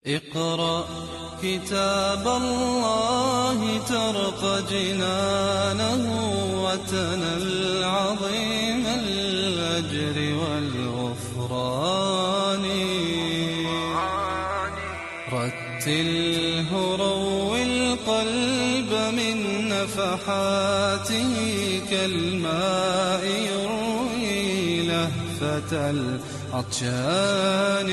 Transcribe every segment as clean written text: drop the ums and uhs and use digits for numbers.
اقرأ كتاب الله ترق جنانه وتنل عظيم الأجر والغفران رتله روي القلب من نفحاته كالماء يروي لهفة العطشان.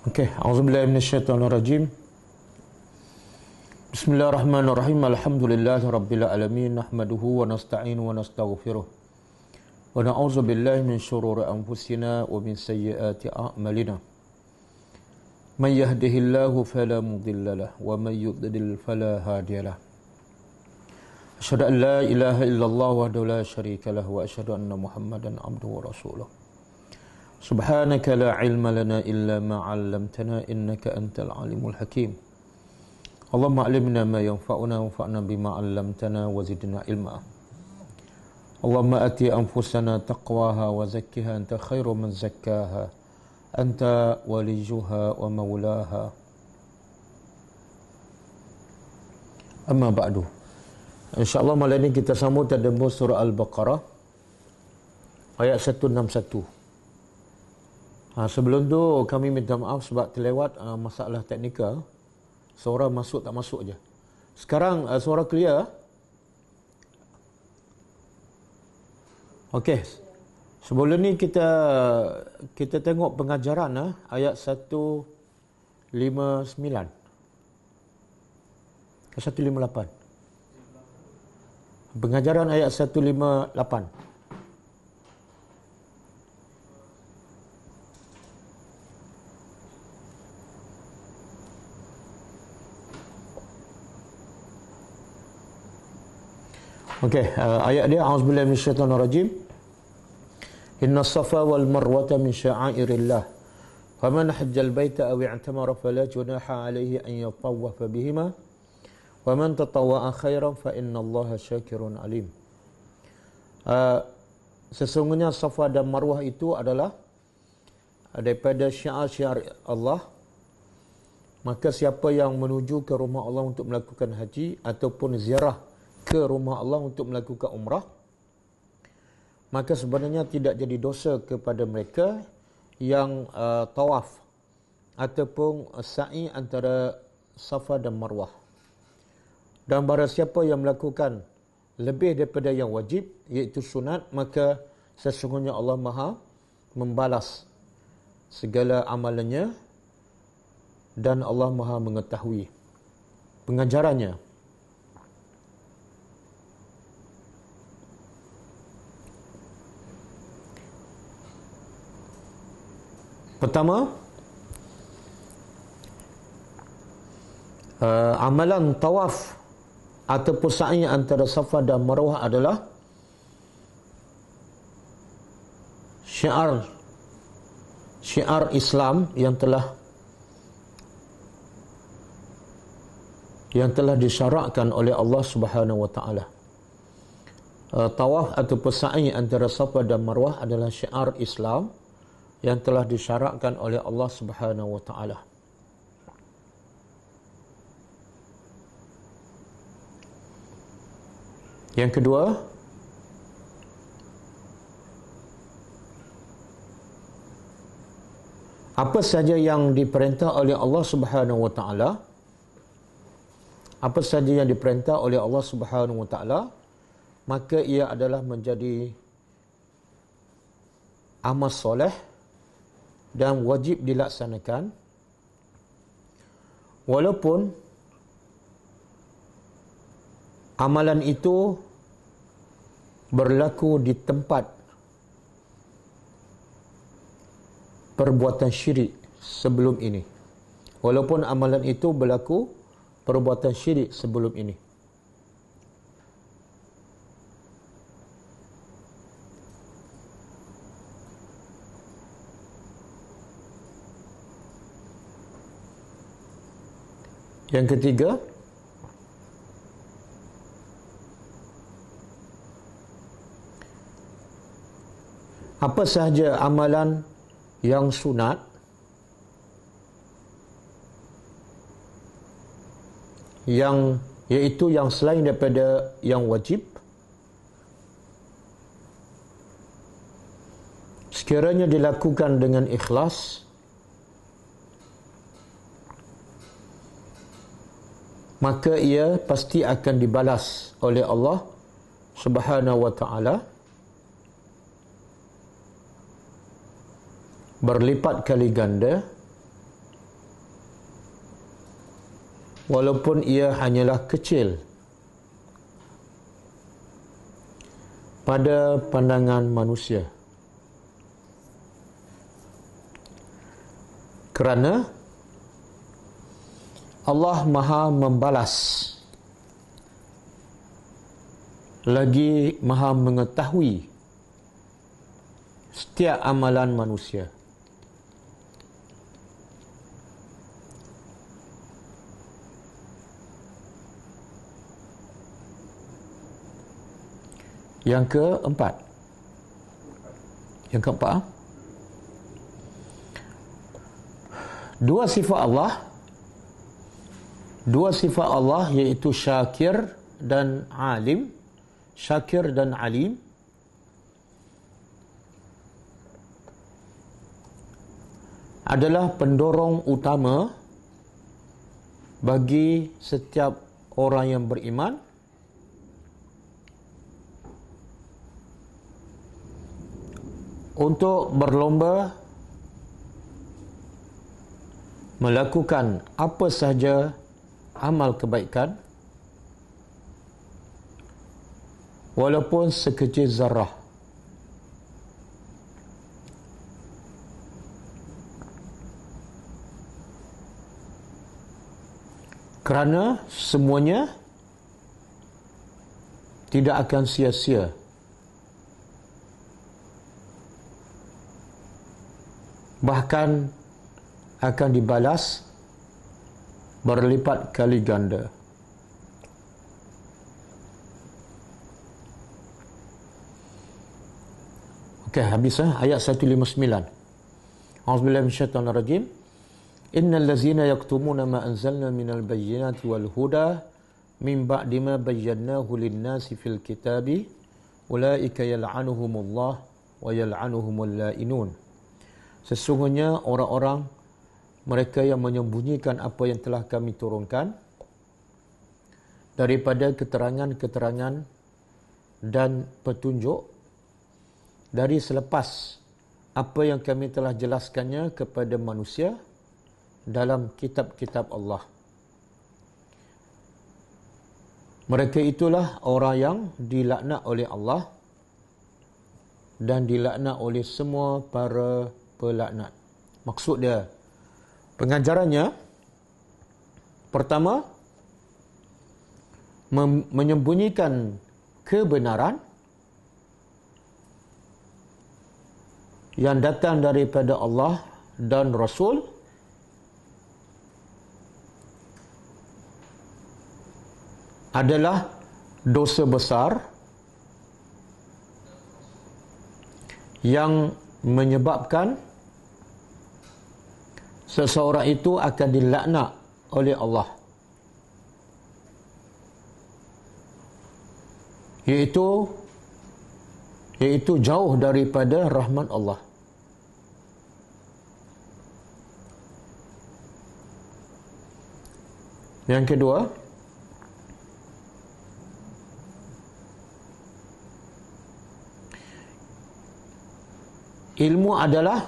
Okey, auzubillahi minasyaitonirrajim. Bismillahirrahmanirrahim. Alhamdulillahirabbil alamin, nahmaduhu wa nasta'inu wa nastaghfiruh. Wa na'udzubillahi min syururi anfusina wa min sayyiati a'malina. Man yahdihillahu fala mudhillalah wa man yudlil fala hadiyalah. Asyhadu an la ilaha illallah wahdahu la syarikalah wa asyhadu anna Muhammadan abduhu wa rasuluh. Subhanaka la ilma lana illa ma 'allamtana innaka antal alimul hakim. Allahumma 'allimna ma yanfa'una wanfa'na bima 'allamtana wa zidna ilma. Allahumma ati anfusana taqwaha wa zakkiha anta khairu man zakkaha anta waliyuha wa maulaha. Amma ba'du. InsyaAllah malam ini kita sambung tadabbur surah Al-Baqarah ayat 161. Sebelum tu kami minta maaf sebab terlewat masalah teknikal. Suara masuk tak masuk je. Sekarang suara clear. Okey. Sebelum ni kita tengok pengajaran ayat 159 ke 158. Pengajaran ayat 158. Okey, ayat dia auzubillahi minasyaitonirrajim. Inna safa wal marwata min sya'airillah. Faman hajjal baita aw i'tamara fala junaha alayhi an yatawwafa bihima. Wa man tatawwa'a khairan fa innallaha syakirun alim. Sesungguhnya Safa dan Marwah itu adalah daripada syiar-syiar Allah. Maka siapa yang menuju ke rumah Allah untuk melakukan haji ataupun ziarah ke rumah Allah untuk melakukan umrah, maka sebenarnya tidak jadi dosa kepada mereka yang tawaf ataupun sa'i antara Safa dan Marwah. Dan barang siapa yang melakukan lebih daripada yang wajib, iaitu sunat, maka sesungguhnya Allah Maha membalas segala amalannya dan Allah Maha mengetahui pengajarannya. Pertama, amalan tawaf ataupun sa'i antara Safa dan Marwah adalah syiar Islam yang telah disyarakkan oleh Allah Subhanahu wa taala. Tawaf ataupun sa'i antara Safa dan Marwah adalah syiar Islam yang telah disyarakkan oleh Allah Subhanahu wa taala. Yang kedua, apa saja yang diperintah oleh Allah Subhanahu wa taala, maka ia adalah menjadi amal soleh dan wajib dilaksanakan, walaupun amalan itu berlaku di tempat perbuatan syirik sebelum ini. Walaupun amalan itu berlaku perbuatan syirik sebelum ini. Yang ketiga, apa sahaja amalan yang sunat yang iaitu yang selain daripada yang wajib, sekiranya dilakukan dengan ikhlas, maka ia pasti akan dibalas oleh Allah Subhanahu wa ta'ala berlipat kali ganda, walaupun ia hanyalah kecil pada pandangan manusia. Kerana Allah Maha membalas, lagi Maha mengetahui setiap amalan manusia. Yang keempat, dua sifat Allah iaitu syakir dan alim, syakir dan alim, adalah pendorong utama bagi setiap orang yang beriman untuk berlomba melakukan apa sahaja amal kebaikan walaupun sekecil zarah. Kerana semuanya tidak akan sia-sia. Bahkan akan dibalas berlipat kali ganda. Okey, habis ayat 159. A'udzubillahi minasyaitonir rajim. Innal ladzina yaktumuna ma anzalna minal bayyinati wal huda min ba'di ma bayyanahu lin-nasi fil kitabi ulaika yal'anuhumullah wa yal'anuhumul la'inun. Sesungguhnya orang-orang mereka yang menyembunyikan apa yang telah kami turunkan daripada keterangan-keterangan dan petunjuk dari selepas apa yang kami telah jelaskannya kepada manusia dalam kitab-kitab Allah. Mereka itulah orang yang dilaknat oleh Allah dan dilaknat oleh semua para pelaknat. Maksud dia, pengajarannya pertama, menyembunyikan kebenaran yang datang daripada Allah dan Rasul adalah dosa besar yang menyebabkan seseorang itu akan dilaknat oleh Allah, iaitu jauh daripada rahmat Allah. Yang kedua, ilmu adalah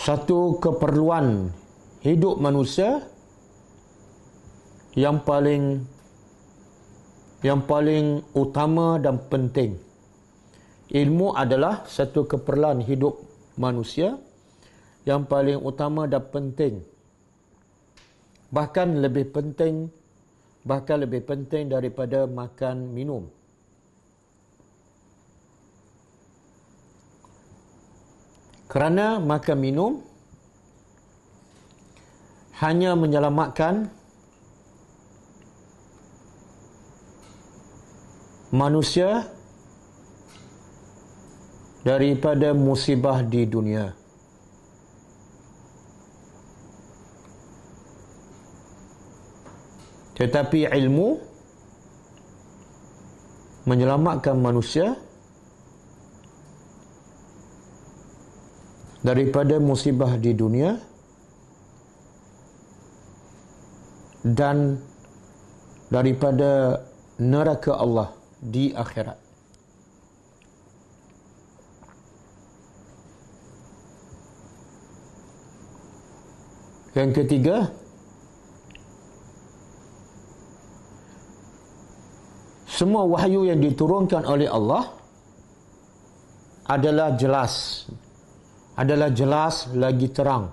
satu keperluan hidup manusia yang paling utama dan penting. Ilmu adalah satu keperluan hidup manusia yang paling utama dan penting. Bahkan lebih penting daripada makan minum. Kerana makan minum hanya menyelamatkan manusia daripada musibah di dunia. Tetapi ilmu menyelamatkan manusia daripada musibah di dunia dan daripada neraka Allah di akhirat. Yang ketiga, semua wahyu yang diturunkan oleh Allah adalah jelas lagi terang.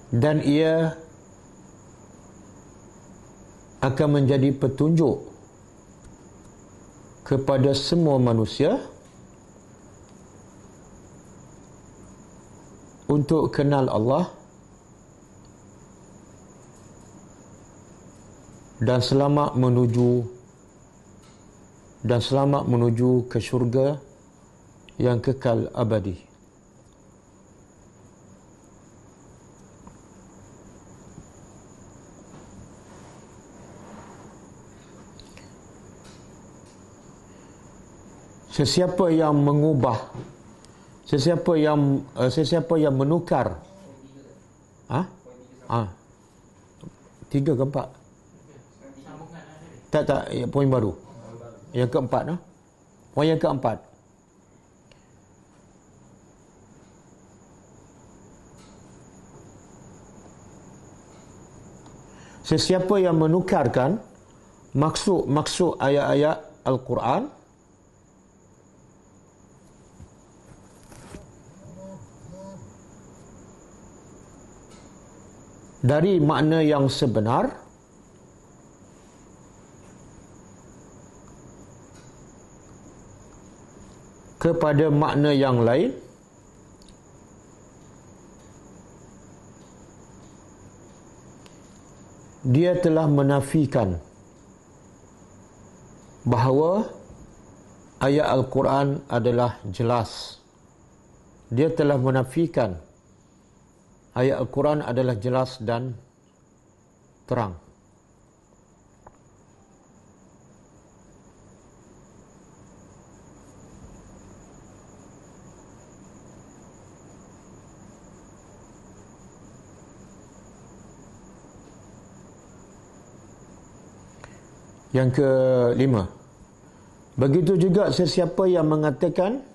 Dan ia akan menjadi petunjuk kepada semua manusia untuk kenal Allah dan selamat menuju ke syurga yang kekal abadi. Sesiapa yang mengubah, sesiapa yang menukar, tiga ke empat? Tak, poin baru. Yang keempat, poin yang keempat. Sesiapa yang menukarkan maksud ayat-ayat Al-Quran dari makna yang sebenar kepada makna yang lain, dia telah menafikan bahawa ayat Al-Quran adalah jelas. Dia telah menafikan ayat Al-Quran adalah jelas dan terang. Yang kelima, begitu juga sesiapa yang mengatakan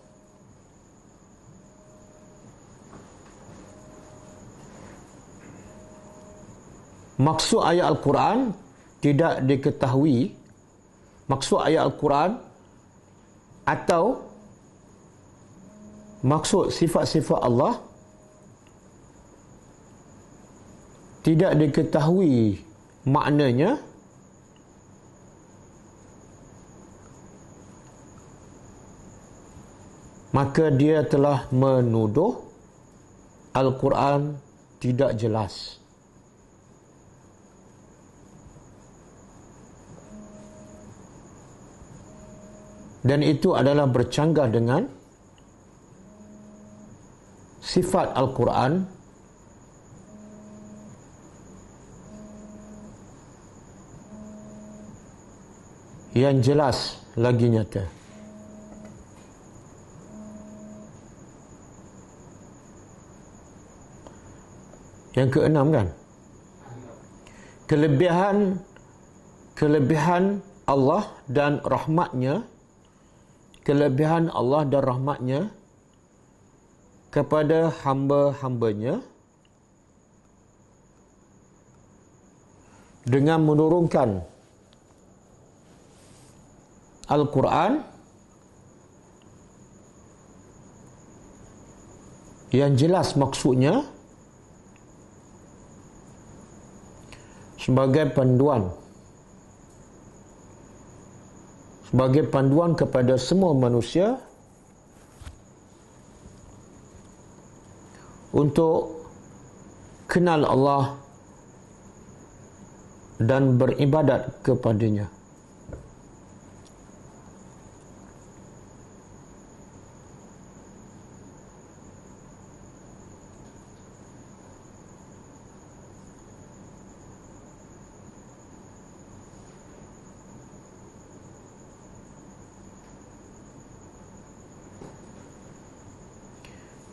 maksud ayat Al-Quran tidak diketahui, maksud ayat Al-Quran atau maksud sifat-sifat Allah tidak diketahui maknanya, maka dia telah menuduh Al-Quran tidak jelas. Dan itu adalah bercanggah dengan sifat Al-Quran yang jelas lagi nyata. Yang keenam kan, kelebihan Allah dan rahmatnya, kelebihan Allah dan rahmatnya kepada hamba-hambanya dengan menurunkan Al-Quran yang jelas maksudnya sebagai panduan kepada semua manusia untuk kenal Allah dan beribadat kepadanya.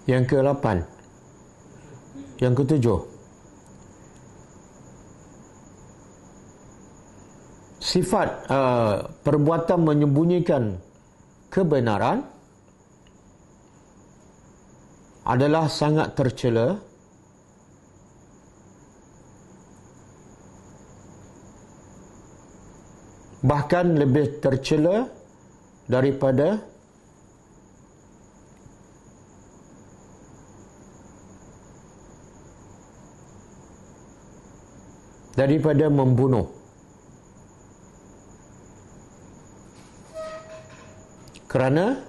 Yang ke-8. Yang ke-7. Sifat perbuatan menyembunyikan kebenaran adalah sangat tercela bahkan lebih tercela daripada membunuh. Kerana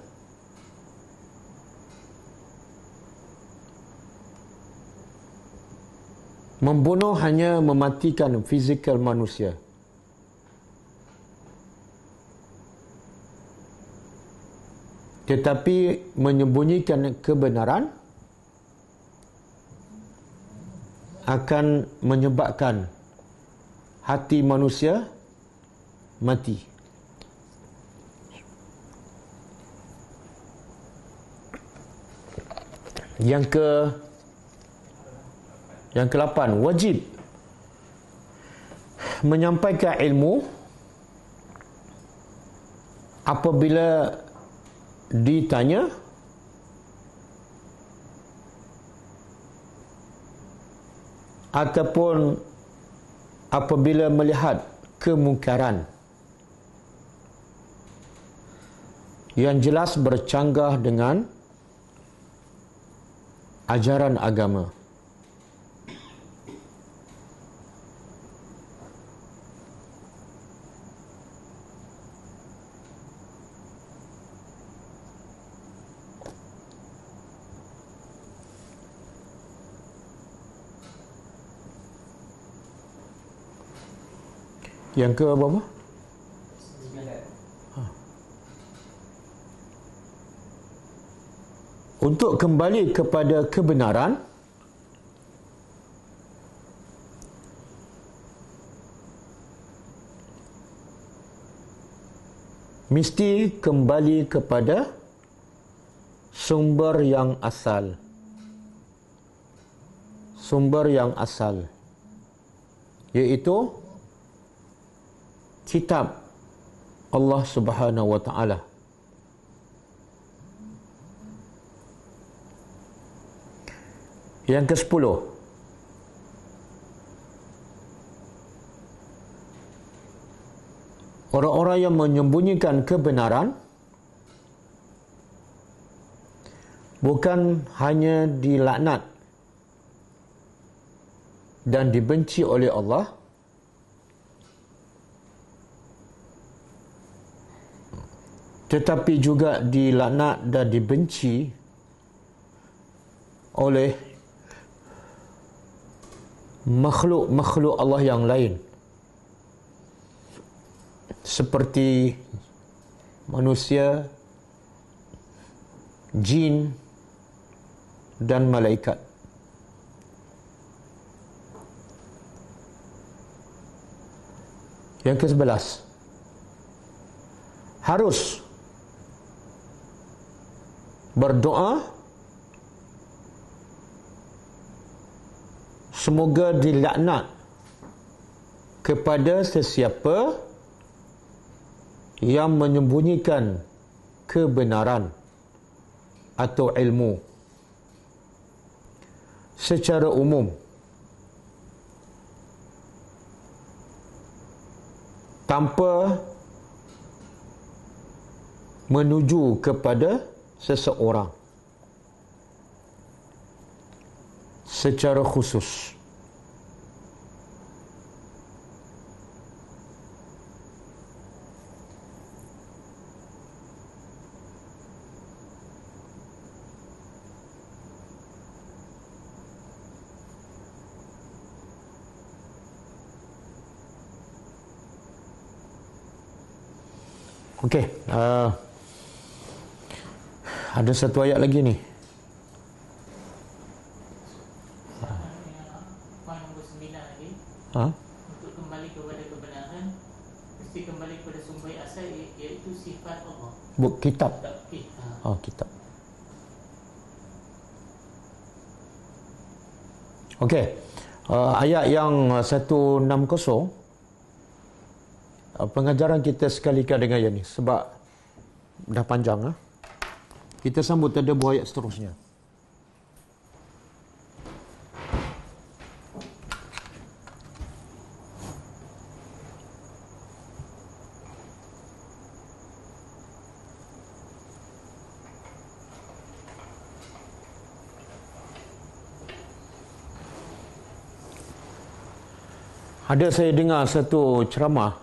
membunuh hanya mematikan fizikal manusia. Tetapi menyembunyikan kebenaran akan menyebabkan hati manusia mati. Yang ke-8, wajib menyampaikan ilmu apabila ditanya ataupun apabila melihat kemungkaran yang jelas bercanggah dengan ajaran agama. Yang ke berapa? 9. Untuk kembali kepada kebenaran, mesti kembali kepada sumber yang asal. Sumber yang asal, iaitu kitab Allah Subhanahu wa Ta'ala. Yang ke-10, orang-orang yang menyembunyikan kebenaran bukan hanya dilaknat dan dibenci oleh Allah, tetapi juga dilaknat dan dibenci oleh makhluk-makhluk Allah yang lain, seperti manusia, jin dan malaikat. Yang ke-11, harus berdoa semoga dilaknat kepada sesiapa yang menyembunyikan kebenaran atau ilmu secara umum, tanpa menuju kepada seseorang secara khusus. Okey, ada satu ayat lagi ni. Untuk kembali kepada kebenaran, mesti kembali kepada sumber asal, iaitu sifat Allah. Kitab. Kitab. Oh, kitab. Okey. Ayat yang 160, pengajaran kita sekalikan dengan yang ni sebab dah panjang. Kita sambut ada buah ayat seterusnya. Ada saya dengar satu ceramah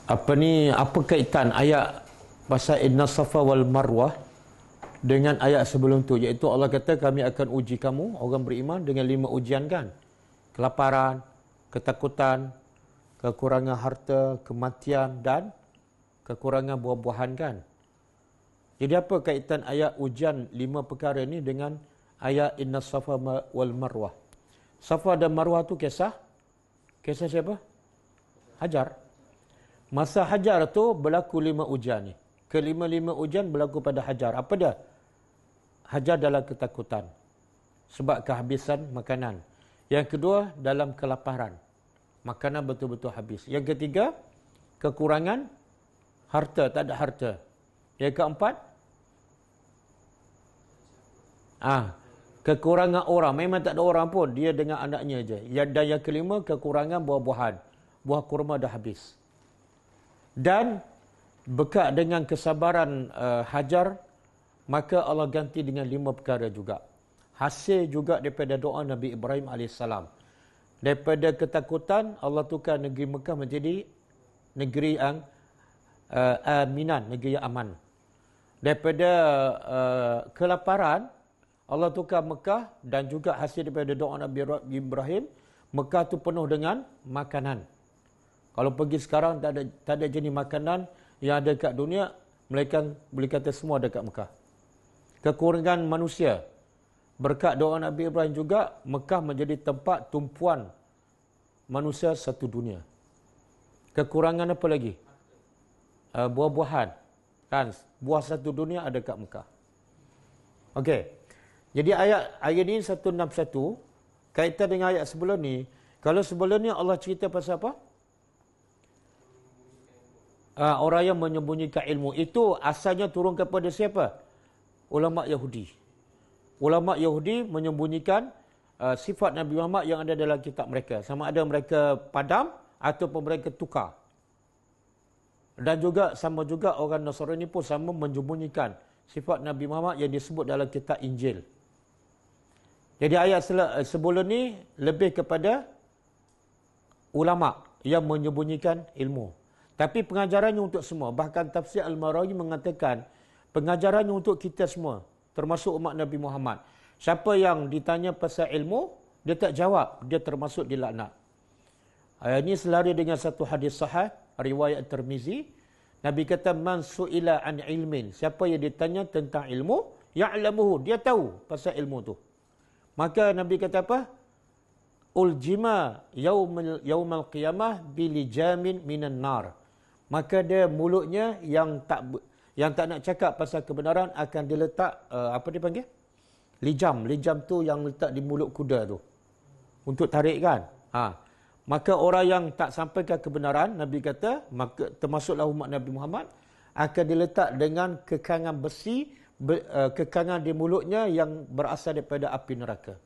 apa kaitan ayat pasal Inna Safa wal Marwah dengan ayat sebelum tu, iaitu Allah kata kami akan uji kamu orang beriman dengan 5 ujian kan. Kelaparan, ketakutan, kekurangan harta, kematian dan kekurangan buah-buahan kan. Jadi apa kaitan ayat ujian 5 perkara ni dengan ayat Inna Safa wal Marwah? Safa dan Marwah tu kisah siapa? Hajar. Masa Hajar tu berlaku 5 ujian ni. Kelima-lima ujian berlaku pada Hajar. Apa dia? Hajar dalam ketakutan sebab kehabisan makanan. Yang kedua, dalam kelaparan. Makanan betul-betul habis. Yang ketiga, kekurangan harta, tak ada harta. Yang keempat, kekurangan orang, memang tak ada orang pun, dia dengan anaknya je. Dan yang kelima, kekurangan buah-buahan. Buah kurma dah habis. Dan berkat dengan kesabaran Hajar, maka Allah ganti dengan 5 perkara juga. Hasil juga daripada doa Nabi Ibrahim AS. Daripada ketakutan, Allah tukar negeri Mekah menjadi negeri yang aminan, negeri yang aman. Daripada kelaparan, Allah tukar Mekah, dan juga hasil daripada doa Nabi Ibrahim, Mekah tu penuh dengan makanan. Kalau pergi sekarang tak ada jenis makanan yang ada kat dunia, melainkan boleh kata semua ada kat Mekah. Kekurangan manusia, berkat doa Nabi Ibrahim juga, Mekah menjadi tempat tumpuan manusia satu dunia. Kekurangan apa lagi? Buah-buahan. Kan? Buah satu dunia ada kat Mekah. Okey. Jadi ayat ini 161, kaitan dengan ayat sebelum ni. Kalau sebelum ni Allah cerita pasal apa? Orang yang menyembunyikan ilmu. Itu asalnya turun kepada siapa? Ulama Yahudi. Ulama Yahudi menyembunyikan sifat Nabi Muhammad yang ada dalam kitab mereka. Sama ada mereka padam ataupun mereka tukar. Dan juga sama juga orang Nasrani pun sama menyembunyikan sifat Nabi Muhammad yang disebut dalam kitab Injil. Jadi ayat sebelum ni lebih kepada ulama yang menyembunyikan ilmu. Tapi pengajarannya untuk semua. Bahkan tafsir Al-Marawi mengatakan pengajarannya untuk kita semua, termasuk umat Nabi Muhammad. Siapa yang ditanya pasal ilmu, dia tak jawab, dia termasuk dilaknat. Ini selari dengan satu hadis sahih riwayat Tirmizi. Nabi kata, man su'ila an ilmin, siapa yang ditanya tentang ilmu, ya'lamuhu, dia tahu pasal ilmu tu. Maka Nabi kata apa? Uljima yaumal qiyamah bilijamin minan nar. Maka dia mulutnya yang tak nak cakap pasal kebenaran akan diletak apa dia panggil? Lijam. Lijam tu yang letak di mulut kuda tu. Untuk tarik kan? Maka orang yang tak sampaikan kebenaran, Nabi kata, maka termasuklah umat Nabi Muhammad, akan diletak dengan kekangan besi, kekangan di mulutnya yang berasal daripada api neraka.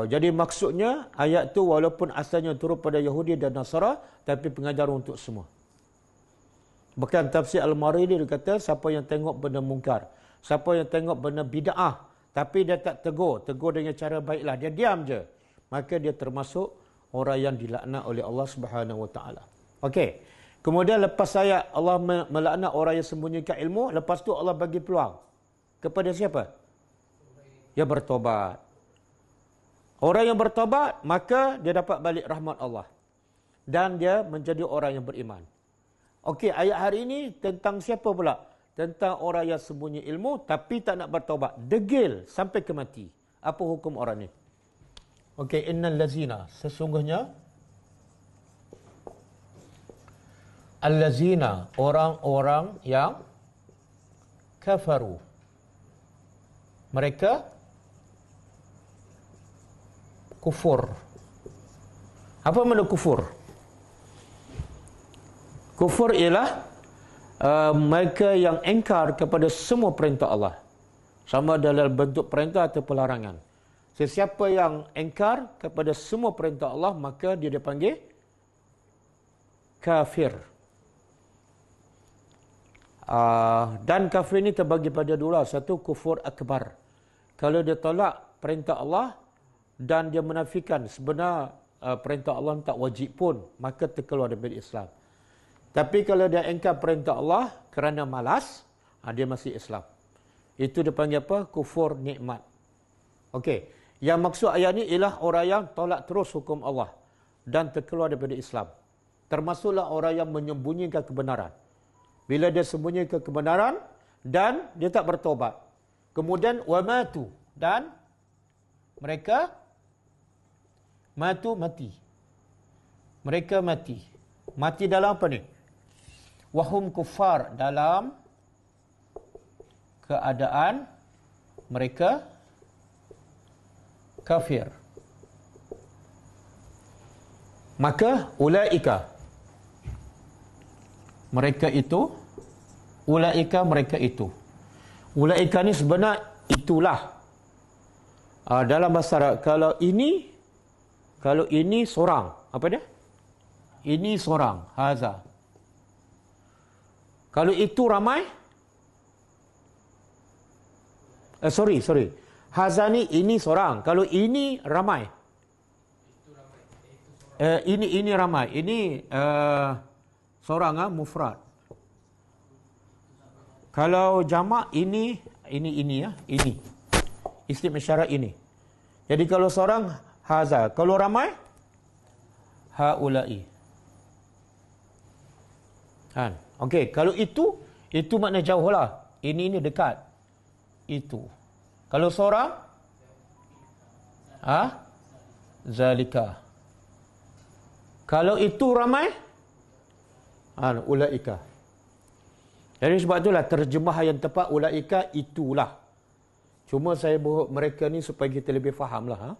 Jadi maksudnya ayat tu walaupun asalnya turun pada Yahudi dan Nasara, tapi pengajaran untuk semua. Bahkan tafsir Al-Maridi dia kata, siapa yang tengok benda mungkar, siapa yang tengok benda bid'ah, tapi dia tak tegur dengan cara baiklah, dia diam je, maka dia termasuk orang yang dilaknat oleh Allah Subhanahu Wa Taala. Okey. Kemudian lepas ayat Allah melaknat orang yang sembunyikan ilmu, lepas tu Allah bagi peluang kepada siapa? Yang bertobat. Orang yang bertobat, maka dia dapat balik rahmat Allah. Dan dia menjadi orang yang beriman. Okey, ayat hari ini tentang siapa pula? Tentang orang yang sembunyi ilmu tapi tak nak bertobat. Degil sampai ke mati. Apa hukum orang ni? Okey, innal lazina, sesungguhnya allazina, orang-orang yang kafaru. Mereka kufur. Apa makna kufur? Kufur ialah mereka yang engkar kepada semua perintah Allah, sama dalam bentuk perintah atau pelarangan. Sesiapa yang engkar kepada semua perintah Allah, maka dia dipanggil kafir. Dan kafir ini terbagi pada dua. Satu, kufur akbar. Kalau dia tolak perintah Allah dan dia menafikan sebenar perintah Allah tak wajib pun, maka terkeluar daripada Islam. Tapi kalau dia engkar perintah Allah kerana malas, dia masih Islam. Itu dipanggil apa? Kufur nikmat. Okey. Yang maksud ayat ini ialah orang yang tolak terus hukum Allah dan terkeluar daripada Islam. Termasuklah orang yang menyembunyikan kebenaran. Bila dia sembunyikan kebenaran dan dia tak bertobat. Kemudian wamatu, dan mereka mati. Mereka mati. Mati dalam apa ni? Wahum kufar, dalam keadaan mereka kafir. Maka ulaika, mereka itu, mereka itu. Ulaika ni sebenarnya itulah. Dalam bahasa Arab, kalau ini seorang, apa dia? Ini seorang, haza. Kalau itu ramai, sorry. Haza ni ini seorang. Kalau ini ramai. Ini ramai. Ini seorang mufrad. Kalau jamak ini ya, ini. Isim isyarat ini. Jadi kalau seorang haza, kalau ramai haula'i. Kan? Okey, kalau itu makna jauh lah. Ini dekat. Itu. Kalau seorang zalika. Kalau itu ramai ulaika. Jadi sebab itulah terjemah yang tepat ulaika itulah. Cuma saya bawa mereka ni supaya kita lebih fahamlah.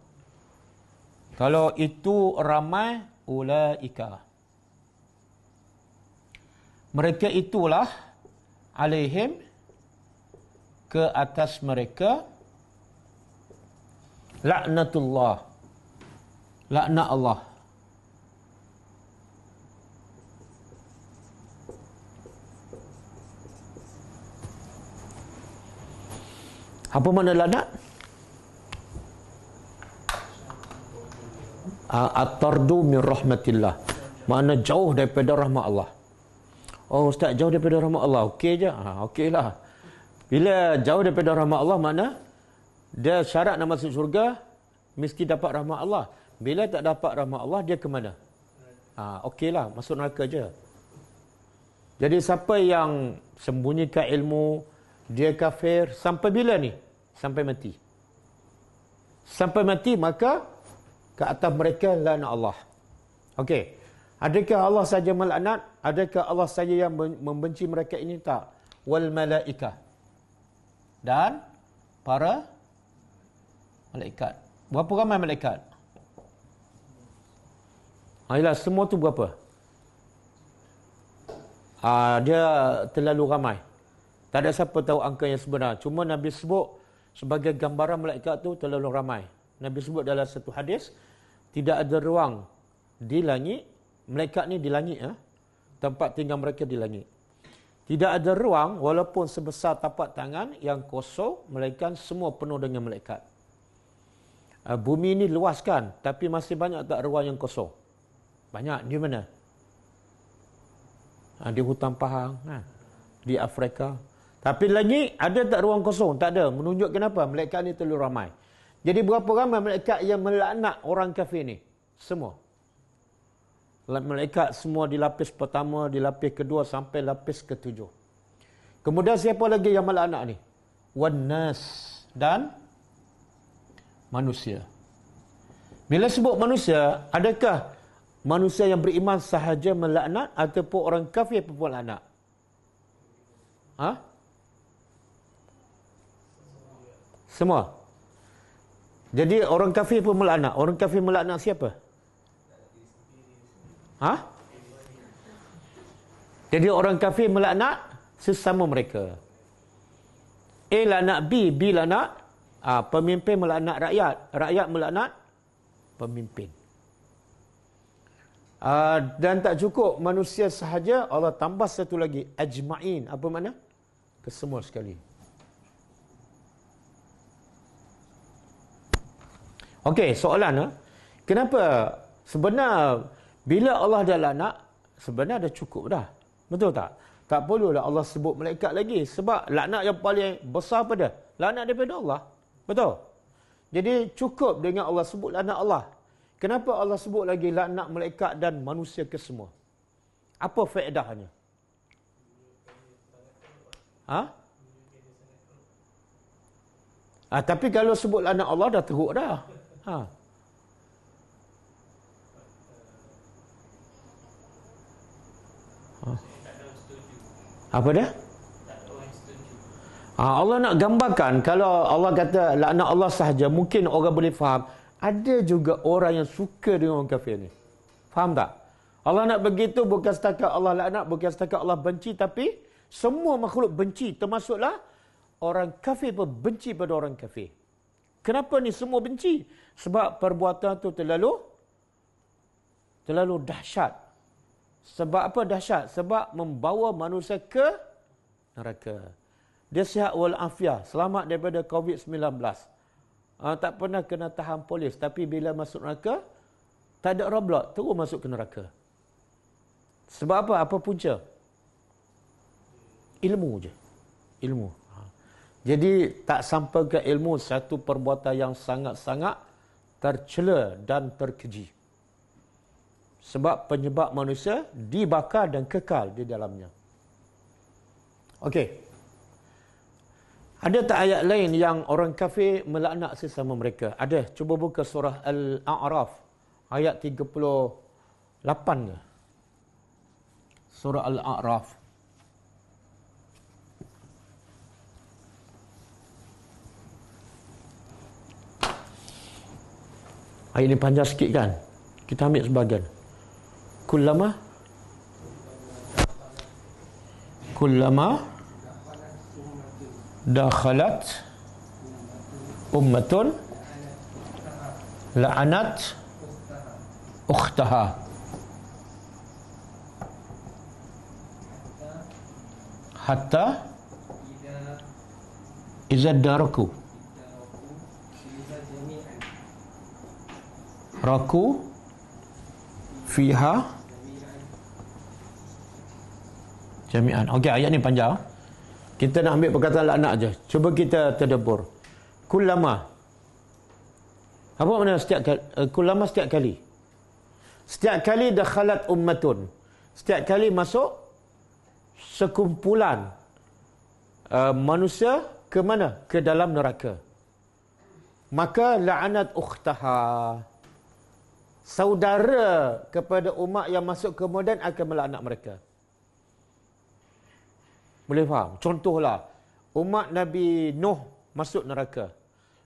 Kalau itu ramai ulaika. Mereka itulah alaihim, ke atas mereka, laknatullah, laknat Allah. Apa makna laknat? At-tardu min rahmatillah. Makna jauh daripada rahmat Allah. Oh Ustaz, jauh daripada rahmat Allah. Okey je. Okeylah. Bila jauh daripada rahmat Allah, makna dia syarat nak masuk syurga mesti dapat rahmat Allah. Bila tak dapat rahmat Allah, dia ke mana? Okeylah, masuk neraka je. Jadi siapa yang sembunyikan ilmu, dia kafir sampai bila ni? Sampai mati. Sampai mati, maka ke atas mereka laknat Allah. Okey. Adakah Allah saja melaknat? Adakah Allah saja yang membenci mereka ini? Tak. Wal malaikah. Dan para malaikat. Berapa ramai malaikat? Ayolah, semua tu berapa? Dia terlalu ramai. Tak ada siapa tahu angka yang sebenar. Cuma Nabi sebut sebagai gambaran malaikat tu terlalu ramai. Nabi sebut dalam satu hadis, tidak ada ruang di langit. Malaikat ni di langit, tempat tinggal mereka di langit. Tidak ada ruang walaupun sebesar tapak tangan yang kosong, melainkan semua penuh dengan malaikat. Bumi ni luas kan, tapi masih banyak tak ruang yang kosong? Banyak. Di mana? Di hutan Pahang, di Afrika. Tapi lagi ada tak ruang kosong? Tak ada. Menunjuk kenapa? Malaikat ni terlalu ramai. Jadi berapa ramai malaikat yang melaknat orang kafir ni? Semua. Malaikat semua di lapis pertama, di lapis kedua sampai lapis ketujuh. Kemudian siapa lagi yang melaknat ni? Wannas, dan manusia. Bila sebut manusia, adakah manusia yang beriman sahaja melaknat ataupun orang kafir pun melaknat? Semua. Jadi orang kafir pun melaknat. Orang kafir melaknat siapa? Jadi orang kafir melaknat sesama mereka. A laknat B, B laknat pemimpin melaknat rakyat, rakyat melaknat pemimpin. Dan tak cukup manusia sahaja, Allah tambah satu lagi, ajma'in. Apa makna? Kesemua sekali. Okey, soalan, kenapa sebenar bila Allah dah laknat, sebenar dah cukup dah. Betul tak? Tak perlulah Allah sebut malaikat lagi. Sebab laknat yang paling besar pada? Laknat daripada Allah. Betul? Jadi cukup dengan Allah sebut laknat Allah. Kenapa Allah sebut lagi laknat malaikat dan manusia kesemua? Apa faedahnya? Tapi kalau sebut laknat Allah dah teruk dah. Apa dia? Allah nak gambarkan, kalau Allah kata laknat Allah sahaja, mungkin orang boleh faham. Ada juga orang yang suka dengan orang kafir ni. Faham tak? Allah nak begitu bukan setakat Allah laknat, bukan setakat Allah benci, tapi semua makhluk benci, termasuklah orang kafir pun benci pada orang kafir. Kenapa ni semua benci? Sebab perbuatan tu terlalu dahsyat. Sebab apa dahsyat? Sebab membawa manusia ke neraka. Dia sihat walafiat, selamat daripada COVID-19. Tak pernah kena tahan polis, tapi bila masuk neraka, tak ada roadblock, terus masuk ke neraka. Sebab apa? Apa punca? Ilmu je. Ilmu. Jadi tak sampai ke ilmu satu perbuatan yang sangat-sangat tercela dan terkeji. Sebab penyebab manusia dibakar dan kekal di dalamnya. Okey. Ada tak ayat lain yang orang kafir melaknat sesama mereka? Ada. Cuba buka surah Al-A'raf. Ayat 38 ke? Surah Al-A'raf. Ayat ini panjang sikit kan? Kita ambil sebahagian. Kullama dakhalat ummatun la'anat ukhtaha hatta idza daraku fiha jami'an. Okey, ayat ni panjang. Kita nak ambil perkataan laknat je. Cuba kita tadabbur. Kullama. Apa makna setiap kali? Kullama setiap kali. Setiap kali dakhalat ummatun. Setiap kali masuk sekumpulan manusia ke mana? Ke dalam neraka. Maka la'anat ukhtaha. Saudara kepada umat yang masuk kemudian akan melaknat mereka. Boleh faham? Contohlah, umat Nabi Nuh masuk neraka.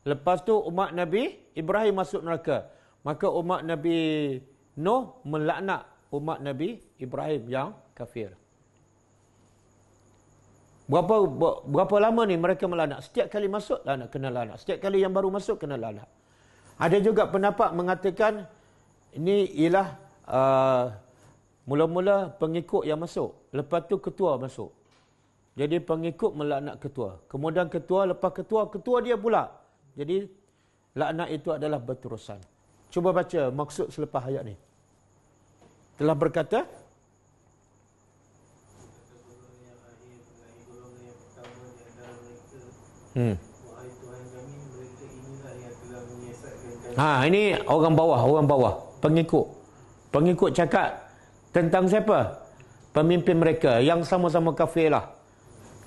Lepas tu umat Nabi Ibrahim masuk neraka. Maka umat Nabi Nuh melaknat umat Nabi Ibrahim yang kafir. Berapa lama ni mereka melaknat? Setiap kali masuk, laknat, kena laknat. Setiap kali yang baru masuk, kena laknat. Ada juga pendapat mengatakan, ini ialah mula-mula pengikut yang masuk. Lepas tu ketua masuk. Jadi pengikut melaknat ketua. Kemudian ketua, lepas ketua dia pula. Jadi laknat itu adalah berterusan. Cuba baca maksud selepas ayat ni. Telah berkata, ini orang bawah. Pengikut cakap tentang siapa? Pemimpin mereka yang sama-sama kafir lah.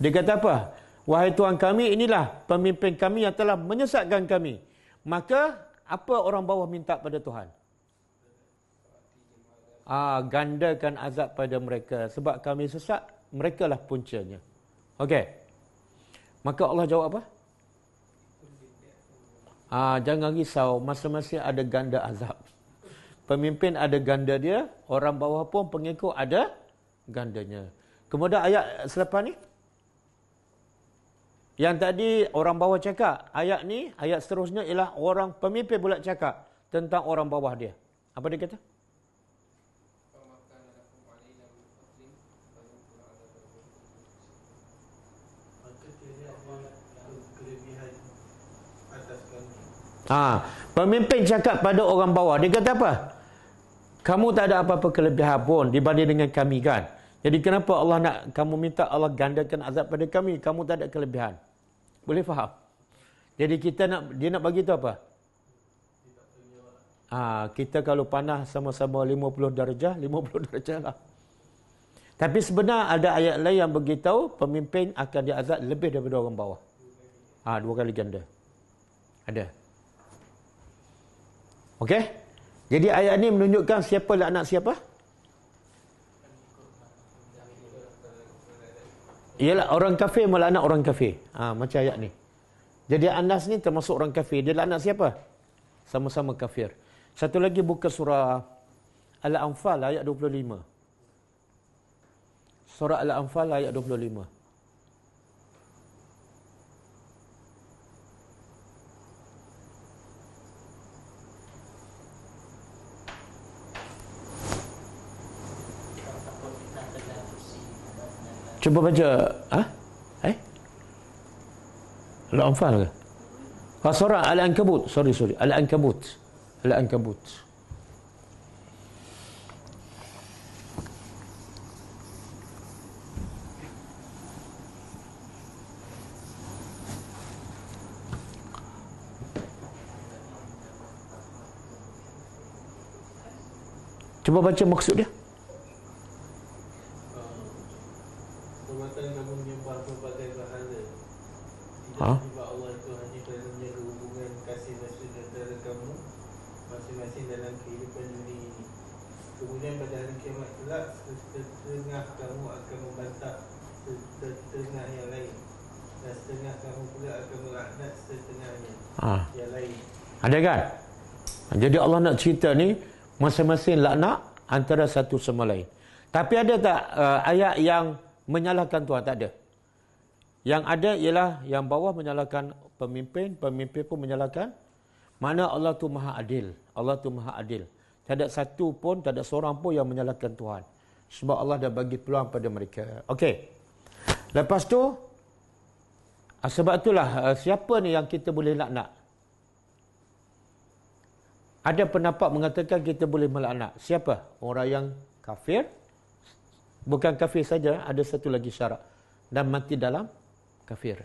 Dia kata apa? Wahai Tuhan kami, inilah pemimpin kami yang telah menyesatkan kami. Maka apa orang bawah minta pada Tuhan? Gandakan azab pada mereka. Sebab kami sesat, merekalah puncanya. Okey. Maka Allah jawab apa? Jangan risau, masing-masing ada ganda azab. Pemimpin ada ganda dia, orang bawah pun pengikut ada gandanya. Kemudian ayat selepas ni, yang tadi orang bawah cakap, ayat ni, ayat seterusnya ialah orang pemimpin pula cakap tentang orang bawah dia. Apa dia kata? Pemimpin cakap pada orang bawah, dia kata apa? Kamu tak ada apa-apa kelebihan pun dibanding dengan kami kan? Jadi kenapa Allah nak kamu minta Allah gandakan azab pada kami? Kamu tak ada kelebihan. Boleh faham? Jadi dia nak bagi tahu apa? Kita kalau panas sama-sama 50 darjah, 50 darjah lah. Tapi sebenarnya ada ayat lain yang beritahu pemimpin akan diazab lebih daripada orang bawah. 2 kali ganda. Ada. Okey? Jadi ayat ni menunjukkan siapa laknat siapa? Ialah orang kafir melaknat orang kafir. Macam ayat ni. Jadi Anas ni termasuk orang kafir. Dia laknat siapa? Sama-sama kafir. Satu lagi buka surah Al-Anfal ayat 25. Surah Al-Anfal ayat 25. Cuba baca. Al-Anfal ke? Surah Al-Ankabut. Sorry. Al-Ankabut. Al-Ankabut. Cuba baca maksud dia. Tiba-tiba Allah itu hanya kerana menjaga hubungan kasih mesra antara kamu masing-masing dalam kehidupan dunia ini. Kemudian pada hari kiamat kelak, setengah kamu akan membantah setengah yang lain, dan setengah kamu pula akan melaknat setengahnya yang lain. Ada kan? Jadi Allah nak cerita ni masing-masing laknat antara satu sama lain. Tapi ada tak ayat yang menyalahkan Tuhan? Tak ada. Yang ada ialah yang bawah menyalahkan pemimpin, pemimpin pun menyalahkan. Mana Allah tu maha adil. Allah tu maha adil. Tak ada satu pun, tak ada seorang pun yang menyalahkan Tuhan. Sebab Allah dah bagi peluang pada mereka. Okey. Lepas tu, sebab itulah siapa ni yang kita boleh laknat? Ada pendapat mengatakan kita boleh melaknat. Siapa? Orang yang kafir. Bukan kafir saja, ada satu lagi syarat. Dan mati dalam kafir.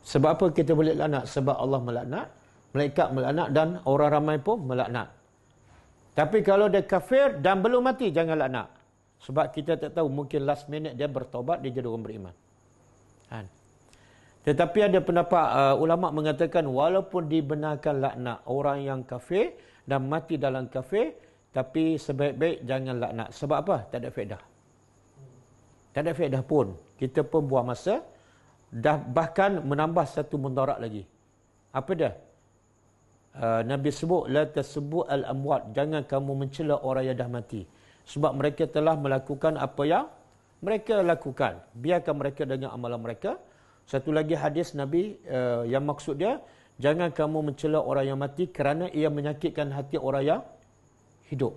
Sebab apa kita boleh laknat? Sebab Allah melaknat, malaikat melaknat dan orang ramai pun melaknat. Tapi kalau dia kafir dan belum mati, jangan laknat. Sebab kita tak tahu, mungkin last minute dia bertaubat, dia jadi orang beriman. Tetapi ada pendapat ulama mengatakan walaupun dibenarkan laknat orang yang kafir dan mati dalam kafir, tapi sebaik-baik jangan laknat. Sebab apa? Tak ada faedah. Tak ada faedah pun. Kita pun buang masa. Dah bahkan menambah satu mudarat lagi. Apa dia? Nabi sebut, la tasubbu al-amwat. Jangan kamu mencela orang yang dah mati. Sebab mereka telah melakukan apa yang mereka lakukan. Biarkan mereka dengan amalan mereka. Satu lagi hadis Nabi yang maksud dia, jangan kamu mencela orang yang mati kerana ia menyakitkan hati orang yang hidup.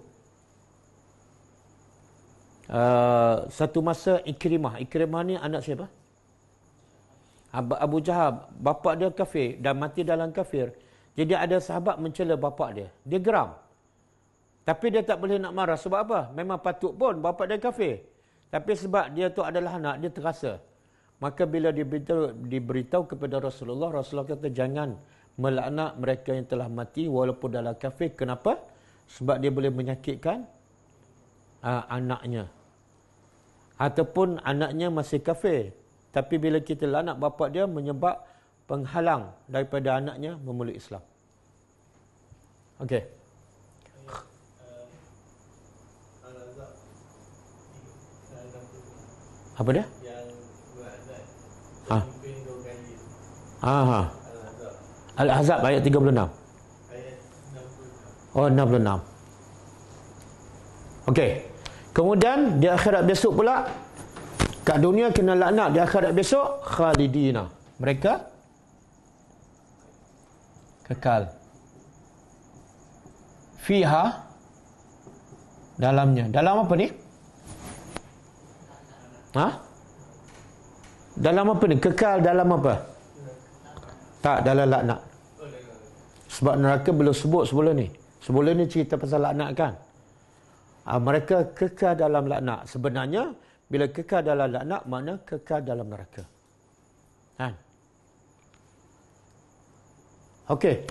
Satu masa Ikrimah ni anak siapa? Abu Jahal. Bapa dia kafir dan mati dalam kafir. Jadi ada sahabat mencela bapa dia. Dia geram. Tapi dia tak boleh nak marah. Sebab apa? Memang patut pun bapa dia kafir. Tapi sebab dia tu adalah anak, dia terasa. Maka bila diberitahu kepada Rasulullah, Rasulullah kata jangan melaknat mereka yang telah mati walaupun dalam kafir. Kenapa? Sebab dia boleh menyakitkan anaknya. Ataupun anaknya masih kafir. Tapi bila kita laknat bapa dia, menyebab penghalang daripada anaknya memeluk Islam. Okey. Apa dia? Yang melaknat pemimpin 2 kali. Al-Ahzab ayat 36. Ayat 66. Oh, 66. Okey. Kemudian di akhirat besok pula, kat dunia kena laknat, di akhirat besok khalidina. Mereka kekal. Fiha, dalamnya. Dalam apa ni? Ha? Dalam apa ni? Kekal dalam apa? Tak, dalam laknat. Sebab neraka belum sebut sebelum ni. Sebelum ni cerita pasal laknat kan. Mereka kekal dalam laknat. Sebenarnya, bila kekal dalam laknat, makna kekal dalam neraka. Kan? Okey.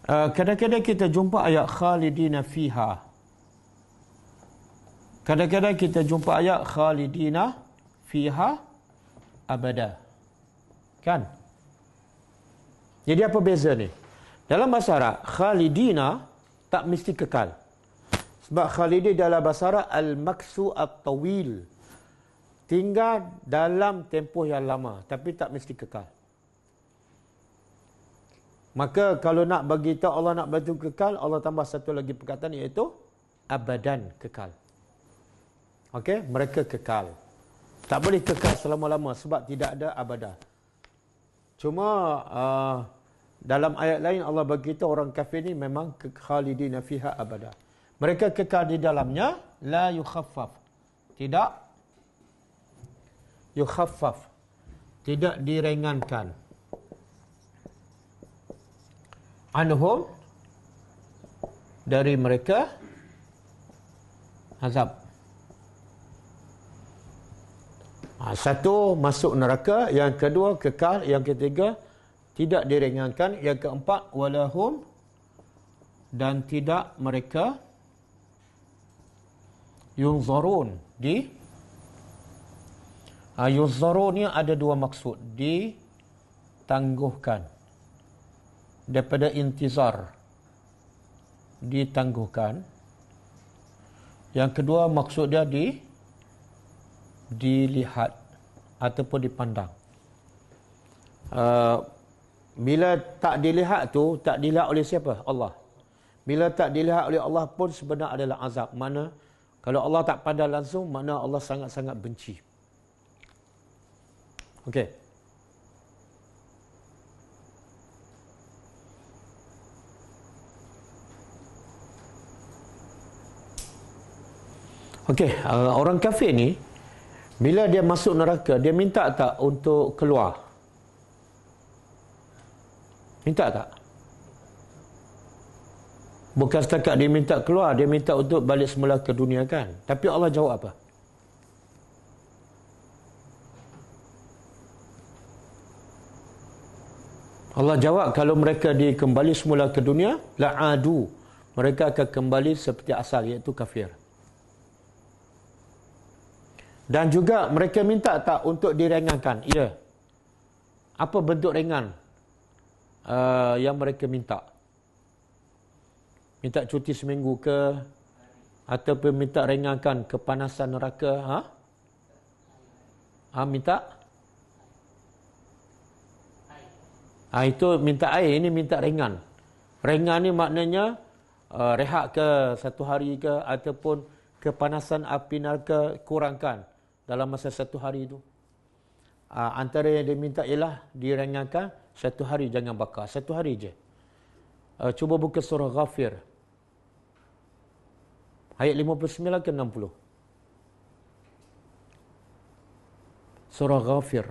Kadang-kadang kita jumpa ayat khalidina fiha. Kadang-kadang kita jumpa ayat khalidina fiha abada. Kan? Jadi apa beza ni? Dalam bahasa Arab, khalidina tak mesti kekal. Sebab khalidi dalam bahasa Arab al-maksu at-tawil. Tinggal dalam tempoh yang lama, tapi tak mesti kekal. Maka kalau nak bagi tahu Allah nak bagi kekal, Allah tambah satu lagi perkataan iaitu abadan, kekal. Okey, mereka kekal. Tak boleh kekal selama-lama sebab tidak ada abadah. Cuma dalam ayat lain Allah bagi tahu orang kafir ni memang khalidina fiha abada. Mereka kekal di dalamnya, la yukhaffaf. Tidak yukhaffaf. Tidak diringankan. Anhum, dari mereka azab. Satu, masuk neraka. Yang kedua, kekal. Yang ketiga, tidak diringankan. Yang keempat, walahum, dan tidak mereka yunzarun. Yunzarun ni ada dua maksud. Ditangguhkan. Daripada intizar, ditangguhkan. Yang kedua maksud dia dilihat ataupun dipandang. Bila tak dilihat tu, tak dilihat oleh siapa? Allah. Bila tak dilihat oleh Allah pun sebenarnya adalah azab. Mana kalau Allah tak pandang langsung, makna Allah sangat-sangat benci. Okey. Okey, orang kafir ni bila dia masuk neraka, dia minta tak untuk keluar? Minta tak? Bukan setakat dia minta keluar, dia minta untuk balik semula ke dunia kan? Tapi Allah jawab apa? Allah jawab kalau mereka dikembali semula ke dunia, la'adu. Mereka akan kembali seperti asal, iaitu kafir. Dan juga mereka minta tak untuk diringankan? Ya. Apa bentuk ringan yang mereka minta? Minta cuti seminggu ke? Ataupun minta ringankan kepanasan neraka? Minta? Itu minta air, ini minta ringan. Ringan ni maknanya rehat ke satu hari ke, ataupun kepanasan api neraka kurangkan dalam masa satu hari itu. Antara yang dia minta ialah diringankan satu hari, jangan bakar. Satu hari je. Cuba buka surah Ghafir. Ayat 59 ke 60. Surah Ghafir.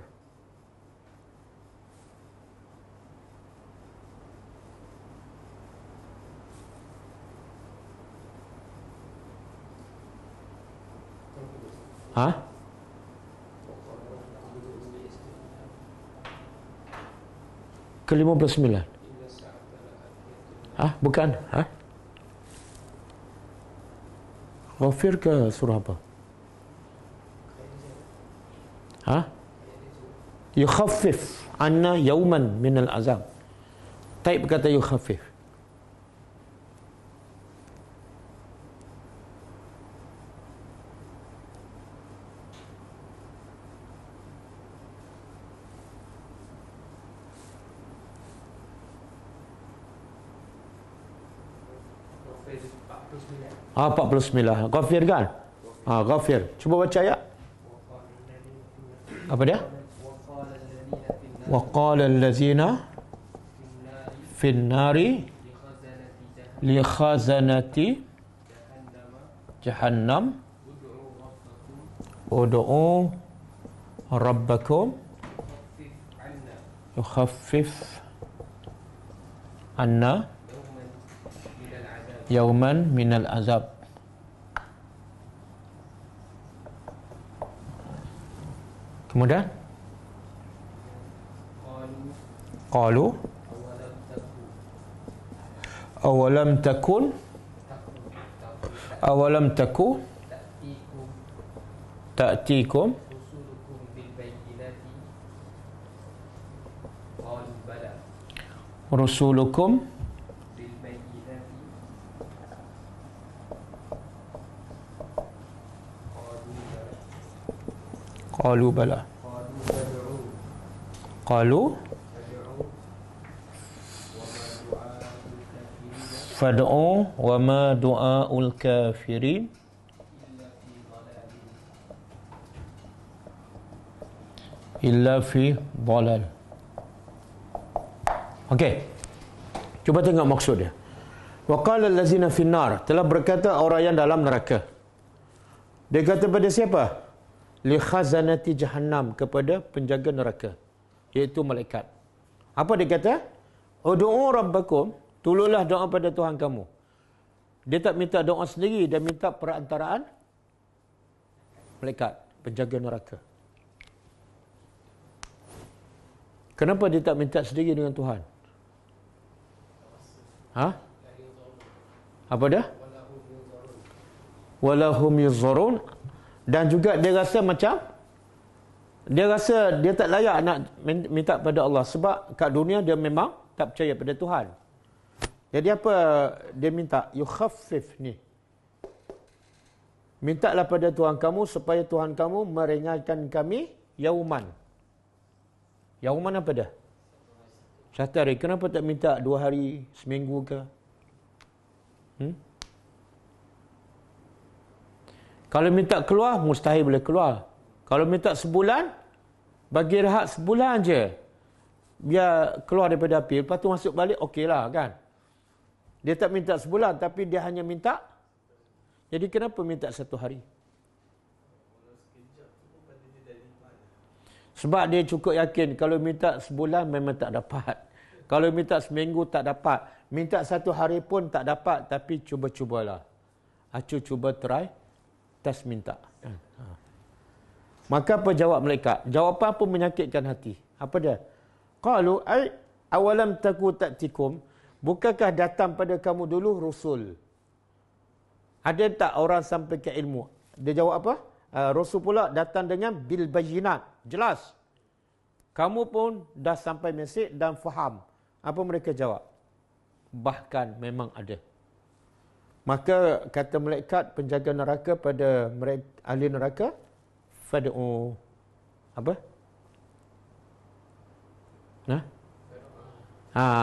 Ke 59. Bukan. Ghafir ke surah apa? Yukhaffif anna yawman minal azab. Taib kata yukhaffif. 49. Ghafir kan? Ghafir. Cuba baca ayat. Apa dia? Waqala allazina fin nari li khazanati jahannam ud'u rabbakum yukhaffif anna yauman minal azab. Kemudian qalu awalam taku ta'tikum rusulukum qalu bala qalu fad'u wa ma du'aul kafirin illa fi dhalal. Okey. Cuba tengok maksud dia. Wa qala allazina fin nar, telah berkata orang yang dalam neraka. Dia kata pada siapa? Li khazanati jahannam, kepada penjaga neraka, iaitu malaikat. Apa dia kata? Ud'u rabbakum, tolonglah doa pada Tuhan kamu. Dia tak minta doa sendiri, dia minta perantaraan malaikat, penjaga neraka. Kenapa dia tak minta sendiri dengan Tuhan? Apa dia? Walahum yuzarun. Dan juga dia rasa macam, dia rasa dia tak layak nak minta pada Allah, sebab kat dunia dia memang tak percaya pada Tuhan. Jadi apa dia minta? Yukhaffif ni. Mintalah pada Tuhan kamu supaya Tuhan kamu meringankan kami yauman. Yauman apa dah? Satu hari. Kenapa tak minta 2 hari, seminggu ke? Kalau minta keluar, mustahil boleh keluar. Kalau minta sebulan, bagi rehat sebulan je. Biar keluar daripada api. Lepas tu masuk balik, okeylah kan. Dia tak minta sebulan, tapi dia hanya minta. Jadi kenapa minta 1 hari? Sebab dia cukup yakin, kalau minta sebulan memang tak dapat. Kalau minta seminggu tak dapat. Minta 1 hari pun tak dapat, tapi cuba-cubalah. Cuba try. Test minta. Maka apa jawab mereka? Jawapan pun menyakitkan hati. Apa dia? Qalu ay awalam taku ta'tikum, bukankah datang pada kamu dulu Rasul? Ada tak orang sampai ke ilmu? Dia jawab apa? Rasul pula datang dengan bil bayyinat, jelas. Kamu pun dah sampai mesej dan faham. Apa mereka jawab? Bahkan memang ada. Maka kata malaikat penjaga neraka pada mereka, ahli neraka, fad'u apa?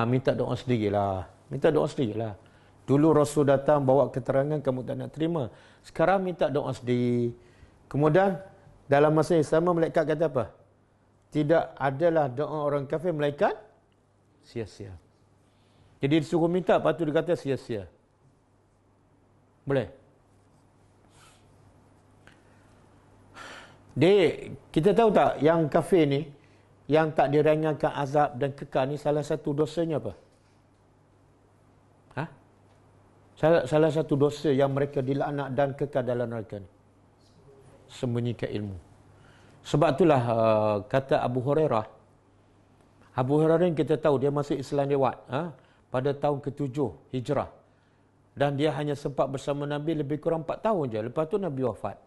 Minta doa sendirilah. Minta doa sendirilah. Dulu Rasul datang bawa keterangan kamu tak nak terima. Sekarang minta doa sendiri. Kemudian dalam masa yang sama malaikat kata apa? Tidak adalah doa orang kafir malaikat sia-sia. Jadi disuruh minta, lepas tu dia kata sia-sia. Boleh? Kita tahu tak yang kafir ni, yang tak diringankan azab dan kekal ni, salah satu dosanya apa? Salah satu dosa yang mereka dilaknat dan kekal dalam neraka ni, sembunyikan ilmu. Sebab itulah kata Abu Hurairah. Abu Hurairah ni kita tahu dia masuk Islam lewat pada tahun ke-7 Hijrah. Dan dia hanya sempat bersama Nabi lebih kurang 4 tahun je. Lepas tu Nabi wafat.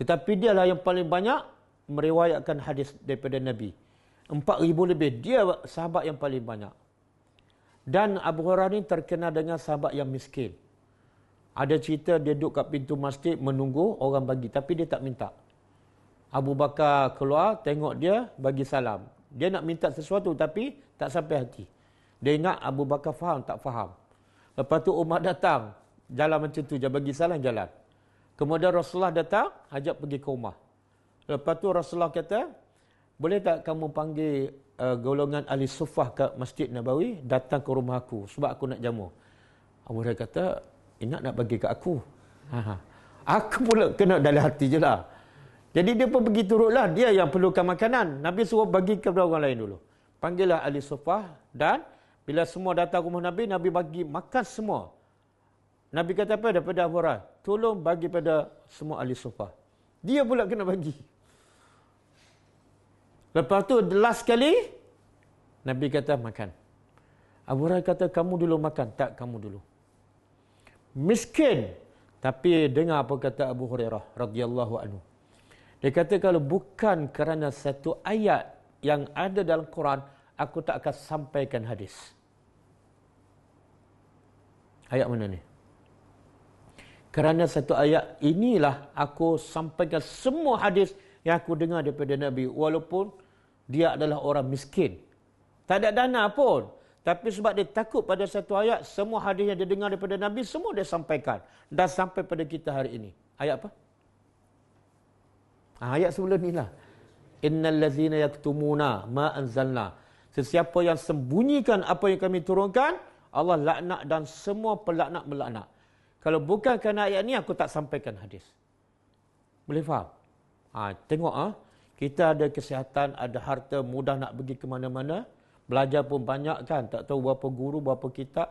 Tetapi dialah yang paling banyak meriwayatkan hadis daripada Nabi. 4,000 lebih. Dia sahabat yang paling banyak. Dan Abu Hurairah ni terkenal dengan sahabat yang miskin. Ada cerita dia duduk kat pintu masjid menunggu orang bagi. Tapi dia tak minta. Abu Bakar keluar, tengok dia, bagi salam. Dia nak minta sesuatu tapi tak sampai hati. Dia ingat Abu Bakar faham, tak faham. Lepas tu Umar datang. jalan macam tu je, bagi salam jalan. Kemudian Rasulullah datang, ajak pergi ke rumah. Lepas tu Rasulullah kata, boleh tak kamu panggil golongan ahli suffah ke Masjid Nabawi, datang ke rumah aku, sebab aku nak jamu. Abu Hurairah kata, nak bagi ke aku. Aku pula kena dalam hati je lah. Jadi dia pun pergi turutlah, dia yang perlukan makanan. Nabi suruh bagi kepada orang lain dulu. Panggillah ahli suffah, dan bila semua datang rumah Nabi, Nabi bagi makan semua. Nabi kata apa daripada Abu Hurairah? Tolong bagi pada semua ahli suffah. Dia pula kena bagi. Lepas tu last kali Nabi kata makan. Abu Hurairah kata kamu dulu makan. Tak, kamu dulu. Miskin. Tapi dengar apa kata Abu Hurairah radhiyallahu anhu. Dia kata kalau bukan kerana satu ayat yang ada dalam Quran, aku tak akan sampaikan hadis. Ayat mana ni? Kerana satu ayat inilah aku sampaikan semua hadis yang aku dengar daripada Nabi, walaupun dia adalah orang miskin. Tak ada dana pun. Tapi sebab dia takut pada satu ayat, semua hadis yang dia dengar daripada Nabi, semua dia sampaikan. Dan sampai pada kita hari ini. Ayat apa? Ayat sebelum ni lah. Innal ladzina yaktumuna ma anzalna. Sesiapa yang sembunyikan apa yang kami turunkan, Allah laknat dan semua pelaknat melaknat. Kalau bukan kerana ayat ni, aku tak sampaikan hadis. Boleh faham? Tengok kita ada kesihatan, ada harta, mudah nak pergi ke mana-mana. Belajar pun banyak kan, tak tahu berapa guru, berapa kitab,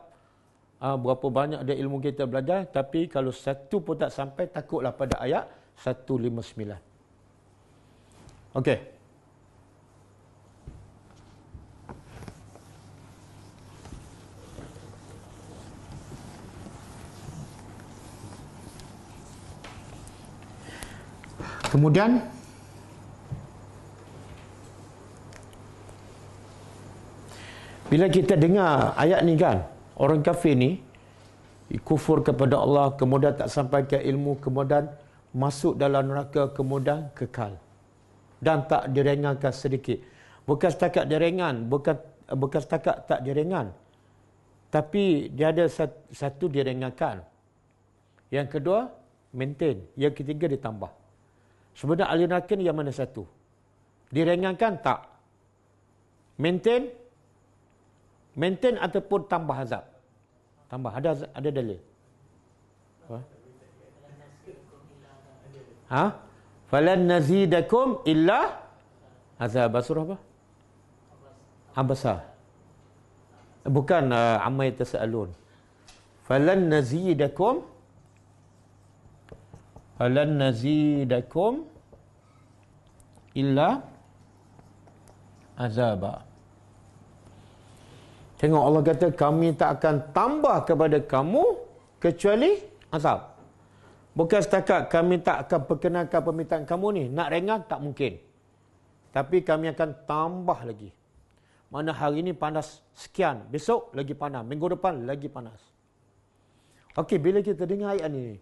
berapa banyak ada ilmu kita belajar. Tapi kalau satu pun tak sampai, takutlah pada ayat 159. Okey. Kemudian bila kita dengar ayat ni kan, orang kafir ni kufur kepada Allah, kemudian tak sampai ke ilmu, kemudian masuk dalam neraka, kemudian kekal. Dan tak direngankan sedikit. Bukan setakat direngan, bukan setakat tak direngan. Tapi dia ada satu direngankan. Yang kedua, maintain. Yang ketiga ditambah. Sebenarnya ahli neraka ni yang mana satu? Direngankan tak? Maintain ataupun tambah azab? Tambah. Ada dalil? Falan nazidakum illa azab. Surah apa? Abasa. Bukan amma yatasaalun. Falan nazidakum illa azaba. Tengok Allah kata kami tak akan tambah kepada kamu kecuali azab. Bukan setakat kami tak akan perkenalkan permintaan kamu ni. Nak ringan tak mungkin. Tapi kami akan tambah lagi. Mana hari ini panas sekian. Besok lagi panas. Minggu depan lagi panas. Okey, bila kita dengar ayat ni,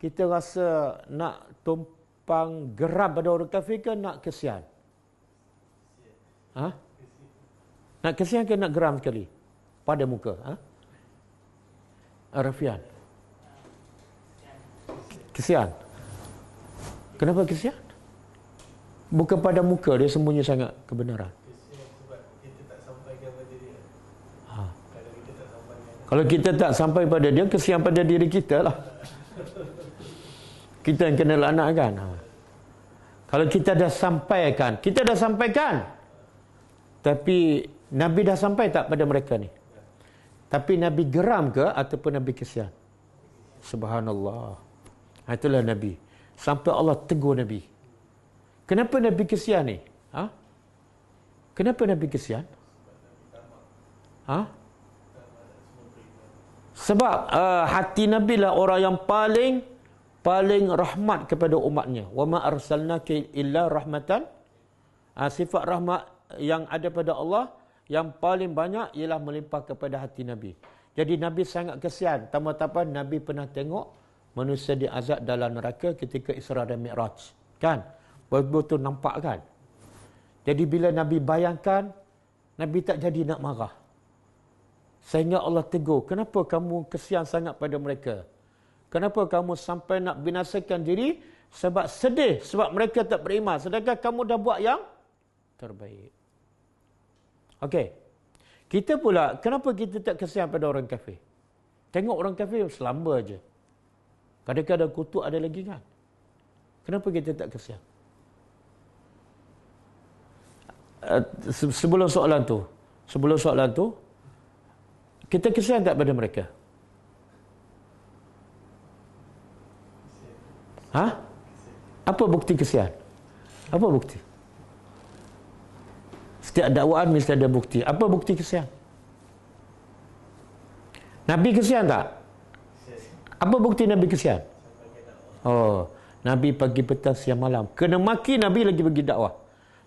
kita rasa nak tumpang geram pada orang kafir ke nak kesian? Nak kesian ke nak geram sekali? Pada muka. Rafian. Kesian. Kenapa kesian? Bukan pada muka dia sembunyi sangat kebenaran. Kesian sebab kita tak sampaikan pada dia. Kalau kita tak sampai pada dia, kesian pada diri kita lah. Kita yang kena laknat kan. Kalau kita dah sampaikan. Tapi Nabi dah sampai tak pada mereka ni? Tapi Nabi geram ke ataupun Nabi kesian? Subhanallah. Itulah Nabi. Sampai Allah tegur Nabi. Kenapa Nabi kesian ni? Kenapa Nabi kesian? Sebab hati Nabi lah orang yang paling rahmat kepada umatnya. Wa ma arsalnaka illa rahmatan. Sifat rahmat yang ada pada Allah yang paling banyak ialah melimpah kepada hati Nabi. Jadi Nabi sangat kesian. Tambah-tambah Nabi pernah tengok manusia diazab dalam neraka ketika Isra dan Mi'raj. Kan? Betul-betul nampak kan? Jadi bila Nabi bayangkan, Nabi tak jadi nak marah. Sehingga Allah tegur, kenapa kamu kesian sangat pada mereka? Kenapa kamu sampai nak binasakan diri? Sebab sedih, sebab mereka tak beriman. Sedangkan kamu dah buat yang terbaik. Okey. Kita pula, kenapa kita tak kasihan pada orang kafir? Tengok orang kafir selamba aja. Kadang-kadang kutuk ada lagi kan? Kenapa kita tak kasihan? Sebelum soalan tu, kita kasihan tak pada mereka? Ha? Apa bukti kasihan? Apa bukti? Setiap dakwaan mesti ada bukti. Apa bukti kasihan? Nabi kasihan tak? Apa bukti Nabi kasihan? Oh, Nabi pagi, petang, siang, malam. Kena maki, Nabi lagi pergi dakwah.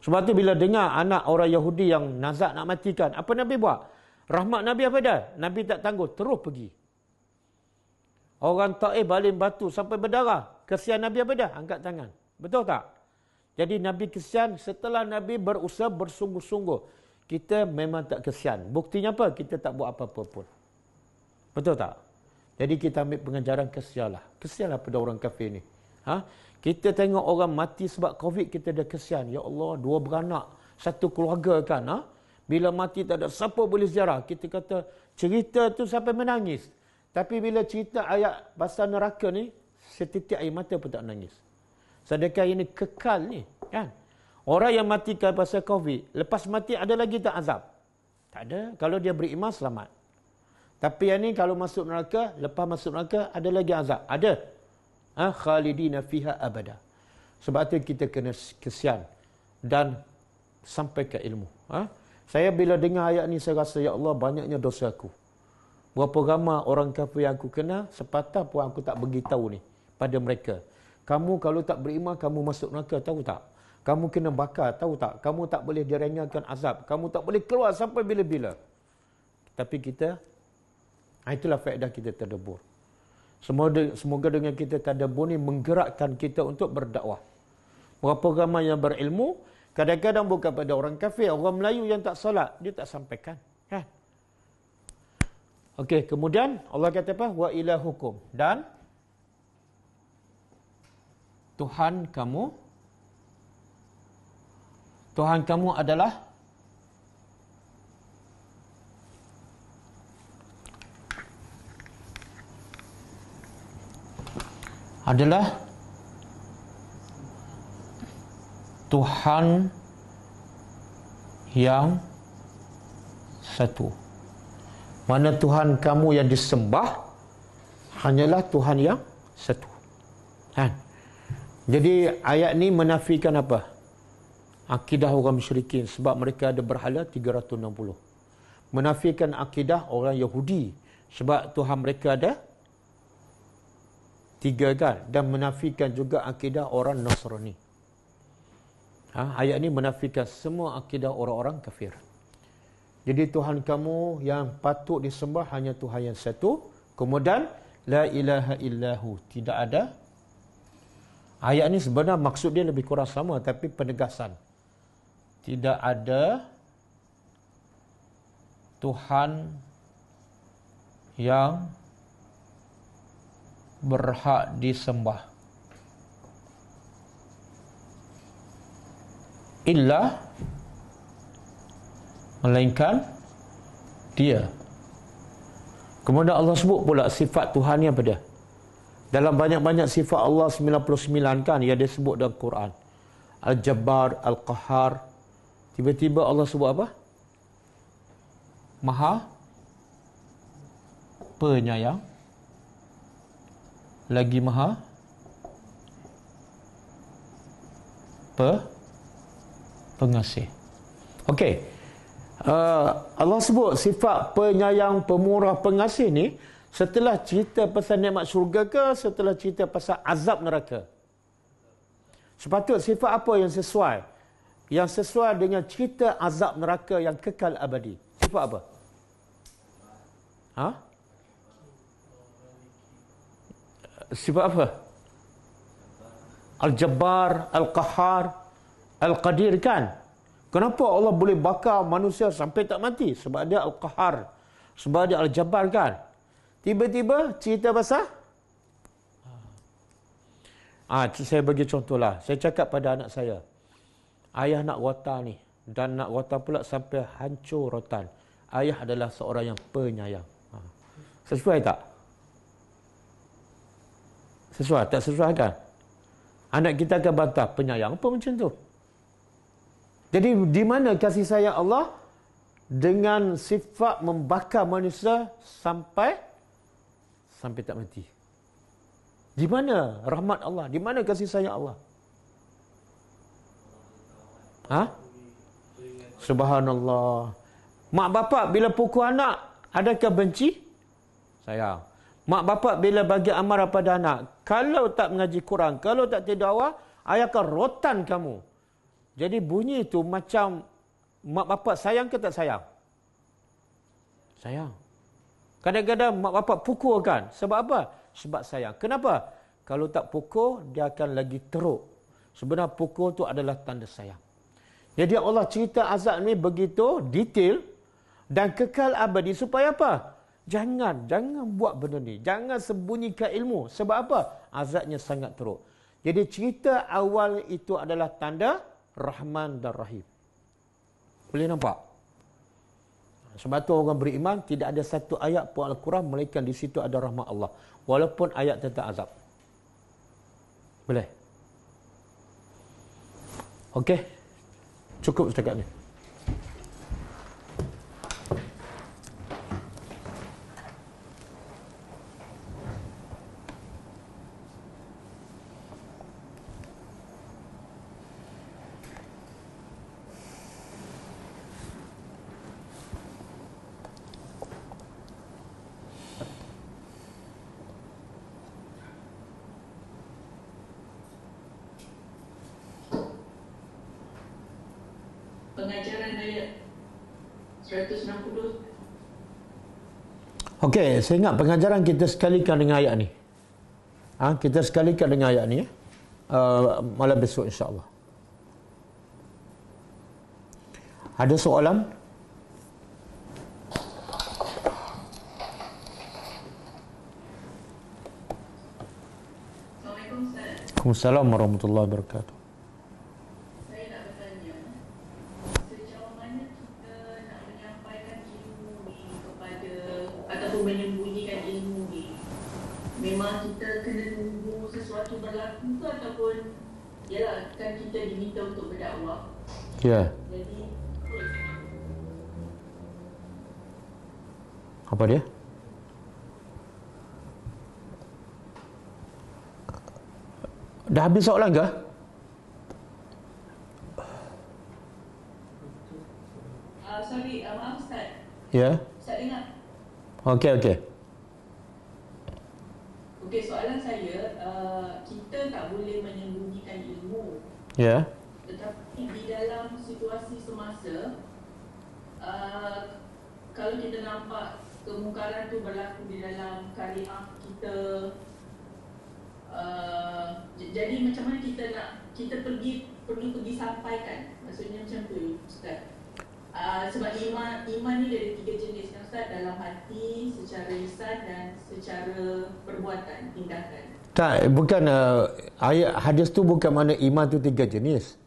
Sebab tu bila dengar anak orang Yahudi yang nazak nak matikan, apa Nabi buat? Rahmat Nabi apa dah? Nabi tak tangguh, terus pergi. Orang Taif baling batu sampai berdarah. Kesian Nabi apa dah? Angkat tangan. Betul tak? Jadi Nabi kesian setelah Nabi berusaha bersungguh-sungguh. Kita memang tak kesian. Buktinya apa? Kita tak buat apa-apa pun. Betul tak? Jadi kita ambil pengajaran kesianlah. Kesianlah pada orang kafir ni. Ha? Kita tengok orang mati sebab COVID, kita dah kesian. Ya Allah, 2 beranak, 1 keluarga kan. Ha? Bila mati tak ada siapa boleh ziarah. Kita kata cerita tu sampai menangis. Tapi bila cerita ayat pasal neraka ni, setitik air mata pun tak menangis. Sedangkan ini kekal ni, kan? Orang yang matikan pasal COVID, lepas mati ada lagi tak azab? Tak ada. Kalau dia beriman, selamat. Tapi yang ni kalau masuk neraka, lepas masuk neraka, ada lagi azab? Ada. Khalidina fiha abada. Sebab tu kita kena kesian dan sampaikan ilmu. Saya bila dengar ayat ni, saya rasa, ya Allah, banyaknya dosa aku. Berapa ramai orang kafir yang aku kenal, sepatah pun aku tak beritahu ni pada mereka. Kamu kalau tak beriman, kamu masuk neraka, tahu tak? Kamu kena bakar, tahu tak? Kamu tak boleh diringankan azab. Kamu tak boleh keluar sampai bila-bila. Tapi kita, itulah faedah kita tadabbur. Semoga dengan kita tadabbur ni menggerakkan kita untuk berdakwah. Berapa ramai yang berilmu, kadang-kadang bukan pada orang kafir, orang Melayu yang tak solat, dia tak sampaikan. Kan? Okey, kemudian Allah kata apa? Wa ilahukum. Dan Tuhan kamu adalah Tuhan yang satu. Mana Tuhan kamu yang disembah hanyalah Tuhan yang satu. Kan? Jadi ayat ni menafikan apa? Akidah orang musyrikin, sebab mereka ada berhala 360. Menafikan akidah orang Yahudi, sebab Tuhan mereka ada 3 kan. Dan menafikan juga akidah orang Nasrani. Ayat ni menafikan semua akidah orang-orang kafir. Jadi Tuhan kamu yang patut disembah hanya Tuhan yang satu. Kemudian la ilaha illahu, tidak ada. Ayat ni sebenarnya maksud dia lebih kurang sama, tapi penegasan. Tidak ada Tuhan yang berhak disembah illa, melainkan dia. Kemudian Allah sebut pula sifat Tuhan yang apa dia? Dalam banyak-banyak sifat Allah 99 kan yang dia sebut dalam Quran. Al-Jabbar, Al-Qahar. Tiba-tiba Allah sebut apa? Maha Penyayang. Lagi Maha Pengasih. Okey. Allah sebut sifat penyayang, pemurah, pengasih ni setelah cerita pasal nikmat syurga ke setelah cerita pasal azab neraka? Sepatut sifat apa yang sesuai? Yang sesuai dengan cerita azab neraka yang kekal abadi. Sifat apa? Sifat apa? Al-Jabbar, Al-Qahar, Al-Qadir kan? Kenapa Allah boleh bakar manusia sampai tak mati? Sebab dia Al-Qahar. Sebab dia Al-Jabbar kan? Tiba-tiba cerita pasal Saya bagi contohlah. Saya cakap pada anak saya, ayah nak rotan ni, dan nak rotan pula sampai hancur rotan. Ayah adalah seorang yang penyayang. Sesuai tak? Sesuai? Tak sesuai kan? Anak kita akan bantah, penyayang apa macam tu? Jadi di mana kasih sayang Allah dengan sifat membakar manusia sampai tak mati? Di mana rahmat Allah? Di mana kasih sayang Allah? Subhanallah. Mak bapak bila pukul anak, adakah benci? Sayang. Mak bapak bila bagi amarah pada anak, kalau tak mengaji Quran, kalau tak tidur awal, ayah akan rotan kamu. Jadi bunyi itu macam mak bapak sayang ke tak sayang? Sayang. Kadang-kadang mak bapak pukul kan? Sebab apa? Sebab sayang. Kenapa? Kalau tak pukul, dia akan lagi teruk. Sebenarnya pukul itu adalah tanda sayang. Jadi Allah cerita azab ni begitu detail dan kekal abadi supaya apa? Jangan buat benda ni. Jangan sembunyikan ilmu. Sebab apa? Azabnya sangat teruk. Jadi cerita awal itu adalah tanda Rahman dan Rahim. Boleh nampak? Sebab tu orang beriman tidak ada satu ayat pun Al-Quran melainkan di situ ada rahmat Allah. Walaupun ayat tentang azab. Boleh? Okey. Cukup setakat ni. Pengajaran ayat 160. Okey, saya ingat pengajaran kita sekalikan dengan ayat ni. Kita sekalikan dengan ayat ni. Malam besok insya-Allah. Ada soalan? Assalamualaikum Ustaz. Waalaikumsalam warahmatullahi wabarakatuh. Saya nak bertanya, sejauh mana kita nak menyampaikan ilmu ni kepada ataupun menyembunyikan ilmu ni? Memang kita kena tunggu sesuatu berlaku ke ataupun yalah kan kita diminta untuk berdakwah. Ya. Jadi Apa dia? Dah habis soalan ke? sorry, maaf Ustaz. Ya. Ustaz dengar? Okey. Okey, soalan saya, kita tak boleh menyembunyikan ilmu. Ya. Tetapi di dalam situasi semasa, kalau kita nampak kemungkaran tu berlaku di dalam karyah kita, jadi macam mana kita perlu pergi sampaikan? Maksudnya macam tu Ustaz. Sebab iman ni ada 3 jenis kan Ustaz, dalam hati, secara lisan dan secara perbuatan, tindakan. Tak, bukan ayat hadis tu bukan mana iman tu 3 jenis.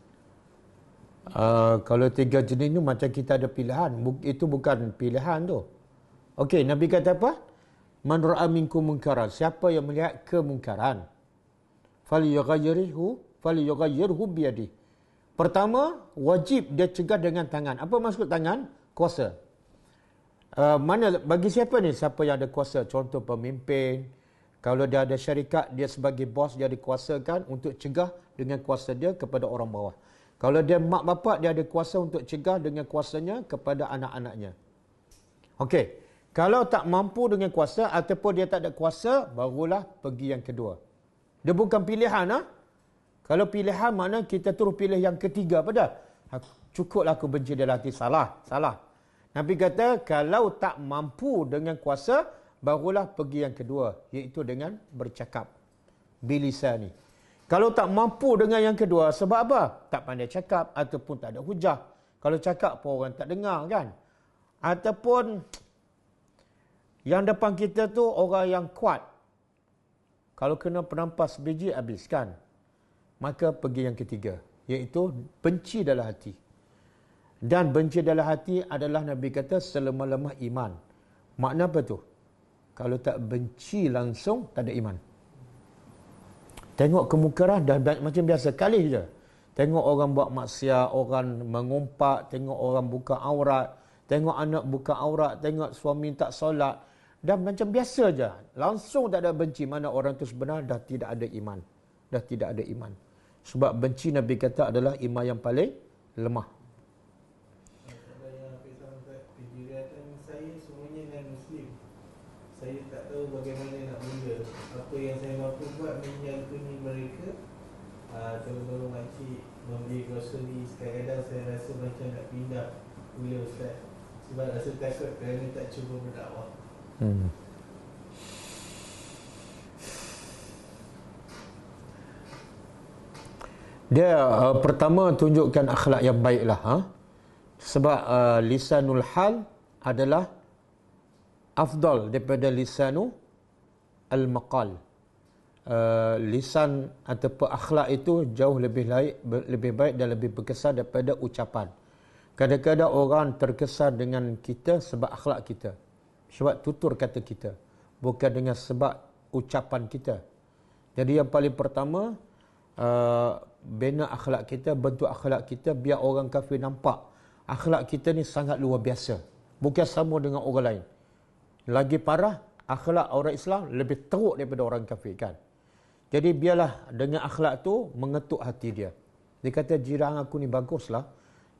Kalau 3 jenis ni macam kita ada pilihan. Itu bukan pilihan tu. Okey, Nabi kata apa? Man ra'a minkum munkaran. Siapa yang melihat kemungkaran, falyughayyirhu biyadihi. Pertama, wajib dia cegah dengan tangan. Apa maksud tangan? Kuasa. Bagi siapa ni? Siapa yang ada kuasa? Contoh pemimpin. Kalau dia ada syarikat, dia sebagai bos, dia dikuasakan untuk cegah dengan kuasa dia kepada orang bawah. Kalau dia mak bapak, dia ada kuasa untuk cegah dengan kuasanya kepada anak-anaknya. Okey. Kalau tak mampu dengan kuasa ataupun dia tak ada kuasa, barulah pergi yang kedua. Dia bukan pilihan. Kalau pilihan makna kita terus pilih yang ketiga pada. Cukuplah aku benci dalam hati. Salah. Nabi kata kalau tak mampu dengan kuasa, barulah pergi yang kedua. Iaitu dengan bercakap. Bilisani. Kalau tak mampu dengan yang kedua, sebab apa? Tak pandai cakap ataupun tak ada hujah. Kalau cakap pun orang tak dengar kan. Ataupun yang depan kita tu orang yang kuat. Kalau kena penampas biji, habiskan. maka pergi yang ketiga, iaitu benci dalam hati. Dan benci dalam hati adalah Nabi kata selemah-lemah iman. Makna apa tu? Kalau tak benci langsung, tak ada iman. Tengok kemungkaran dah macam biasa, kali je. Tengok orang buat maksiat, orang mengumpat, tengok orang buka aurat, tengok anak buka aurat, tengok suami tak solat, dan macam biasa je. Langsung tak ada benci. Mana orang tu sebenarnya dah tidak ada iman. Dah tidak ada iman. Sebab benci Nabi kata adalah iman yang paling lemah. Saya semuanya non-Muslim. Saya tak tahu bagaimana nak mula. Apa yang saya mampu buat menyalkuni mereka. Tolong makcik membeli grocery. Kadang-kadang saya rasa macam nak pindah mula Ustaz. Sebab rasa takut kerana tak cuba berdakwah. Dia pertama tunjukkan akhlak yang baiklah. Sebab lisanul hal adalah afdal daripada lisanu al-maqal. Lisan ataupun akhlak itu jauh lebih baik dan lebih berkesan daripada ucapan. Kadang-kadang orang terkesan dengan kita sebab akhlak kita, sebab tutur kata kita, bukan dengan sebab ucapan kita. Jadi yang paling pertama, bina akhlak kita, bentuk akhlak kita, biar orang kafir nampak akhlak kita ni sangat luar biasa, bukan sama dengan orang lain. Lagi parah, akhlak orang Islam lebih teruk daripada orang kafir kan. Jadi biarlah dengan akhlak tu mengetuk hati dia. Dia kata jiran aku ni baguslah,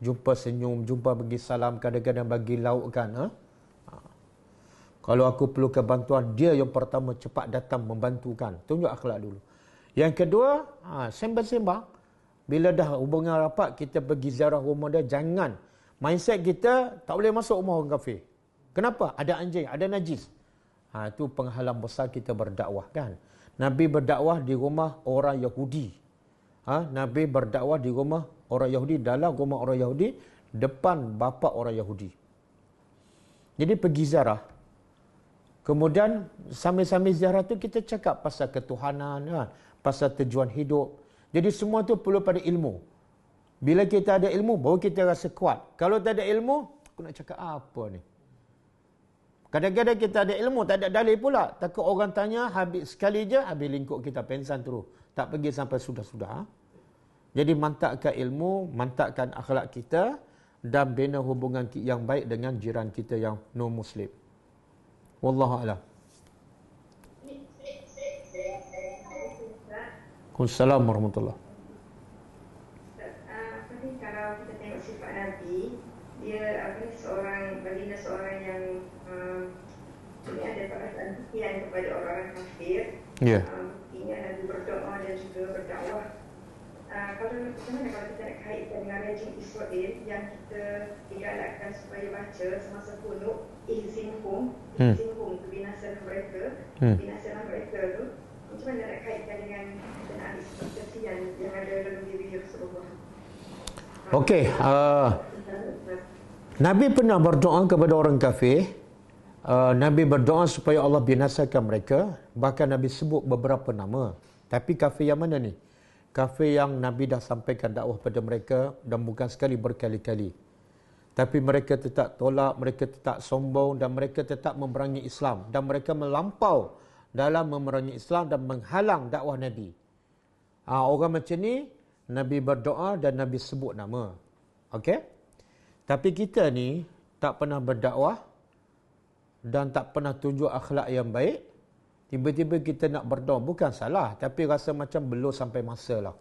jumpa senyum, jumpa bagi salam, kadang-kadang bagi lauk kan. Kalau aku perlukan bantuan, dia yang pertama cepat datang membantukan. Tunjuk akhlak dulu. Yang kedua, sembang-sembang. Bila dah hubungan rapat, kita pergi ziarah rumah dia, jangan. Mindset kita tak boleh masuk rumah orang kafir. Kenapa? Ada anjing, ada najis. Itu penghalang besar kita berdakwah kan. Nabi berdakwah di rumah orang Yahudi. Nabi berdakwah di rumah orang Yahudi, dalam rumah orang Yahudi, depan bapa orang Yahudi. Jadi pergi ziarah. Kemudian sambil-sambil ziarah tu kita cakap pasal ketuhanan, pasal tujuan hidup. Jadi semua tu perlu pada ilmu. Bila kita ada ilmu, baru kita rasa kuat. Kalau tak ada ilmu, aku nak cakap apa ni? Kadang-kadang kita ada ilmu, tak ada dalil pula. Takut orang tanya, habis sekali je, habis lingkup kita pensan terus. Tak pergi sampai sudah-sudah. Jadi mantapkan ilmu, mantapkan akhlak kita, dan bina hubungan yang baik dengan jiran kita yang non-Muslim. Wallahu a'lam. Waalaikumsalam warahmatullahi. Kalau kita tengok sifat Nabi, dia seorang baginda, seorang yang ini ada perasaan kesian kepada orang kafir. Buktinya Nabi berdoa dan juga berdakwah. Kalau macam mana kalau kita nak kaitkan dengan rejim Israel yang kita digalakkan supaya baca semasa kunut, ihzinhum kebinasan mereka, kebinasan mereka tu, macam mana nak kaitkan dengan kenaan kesian yang ada dalam diri Rasulullah? Okey, Nabi pernah berdoa kepada orang kafir. Nabi berdoa supaya Allah binasakan mereka. Bahkan Nabi sebut beberapa nama. Tapi kafir yang mana ni? Kafir yang Nabi dah sampaikan dakwah pada mereka, dan bukan sekali, berkali-kali. Tapi mereka tetap tolak, mereka tetap sombong, dan mereka tetap memerangi Islam. Dan mereka melampau dalam memerangi Islam dan menghalang dakwah Nabi. Orang macam ni, Nabi berdoa dan Nabi sebut nama. Okey? Tapi kita ni tak pernah berdakwah dan tak pernah tunjuk akhlak yang baik. Tiba-tiba kita nak berdoa, bukan salah, tapi rasa macam belum sampai masa lah.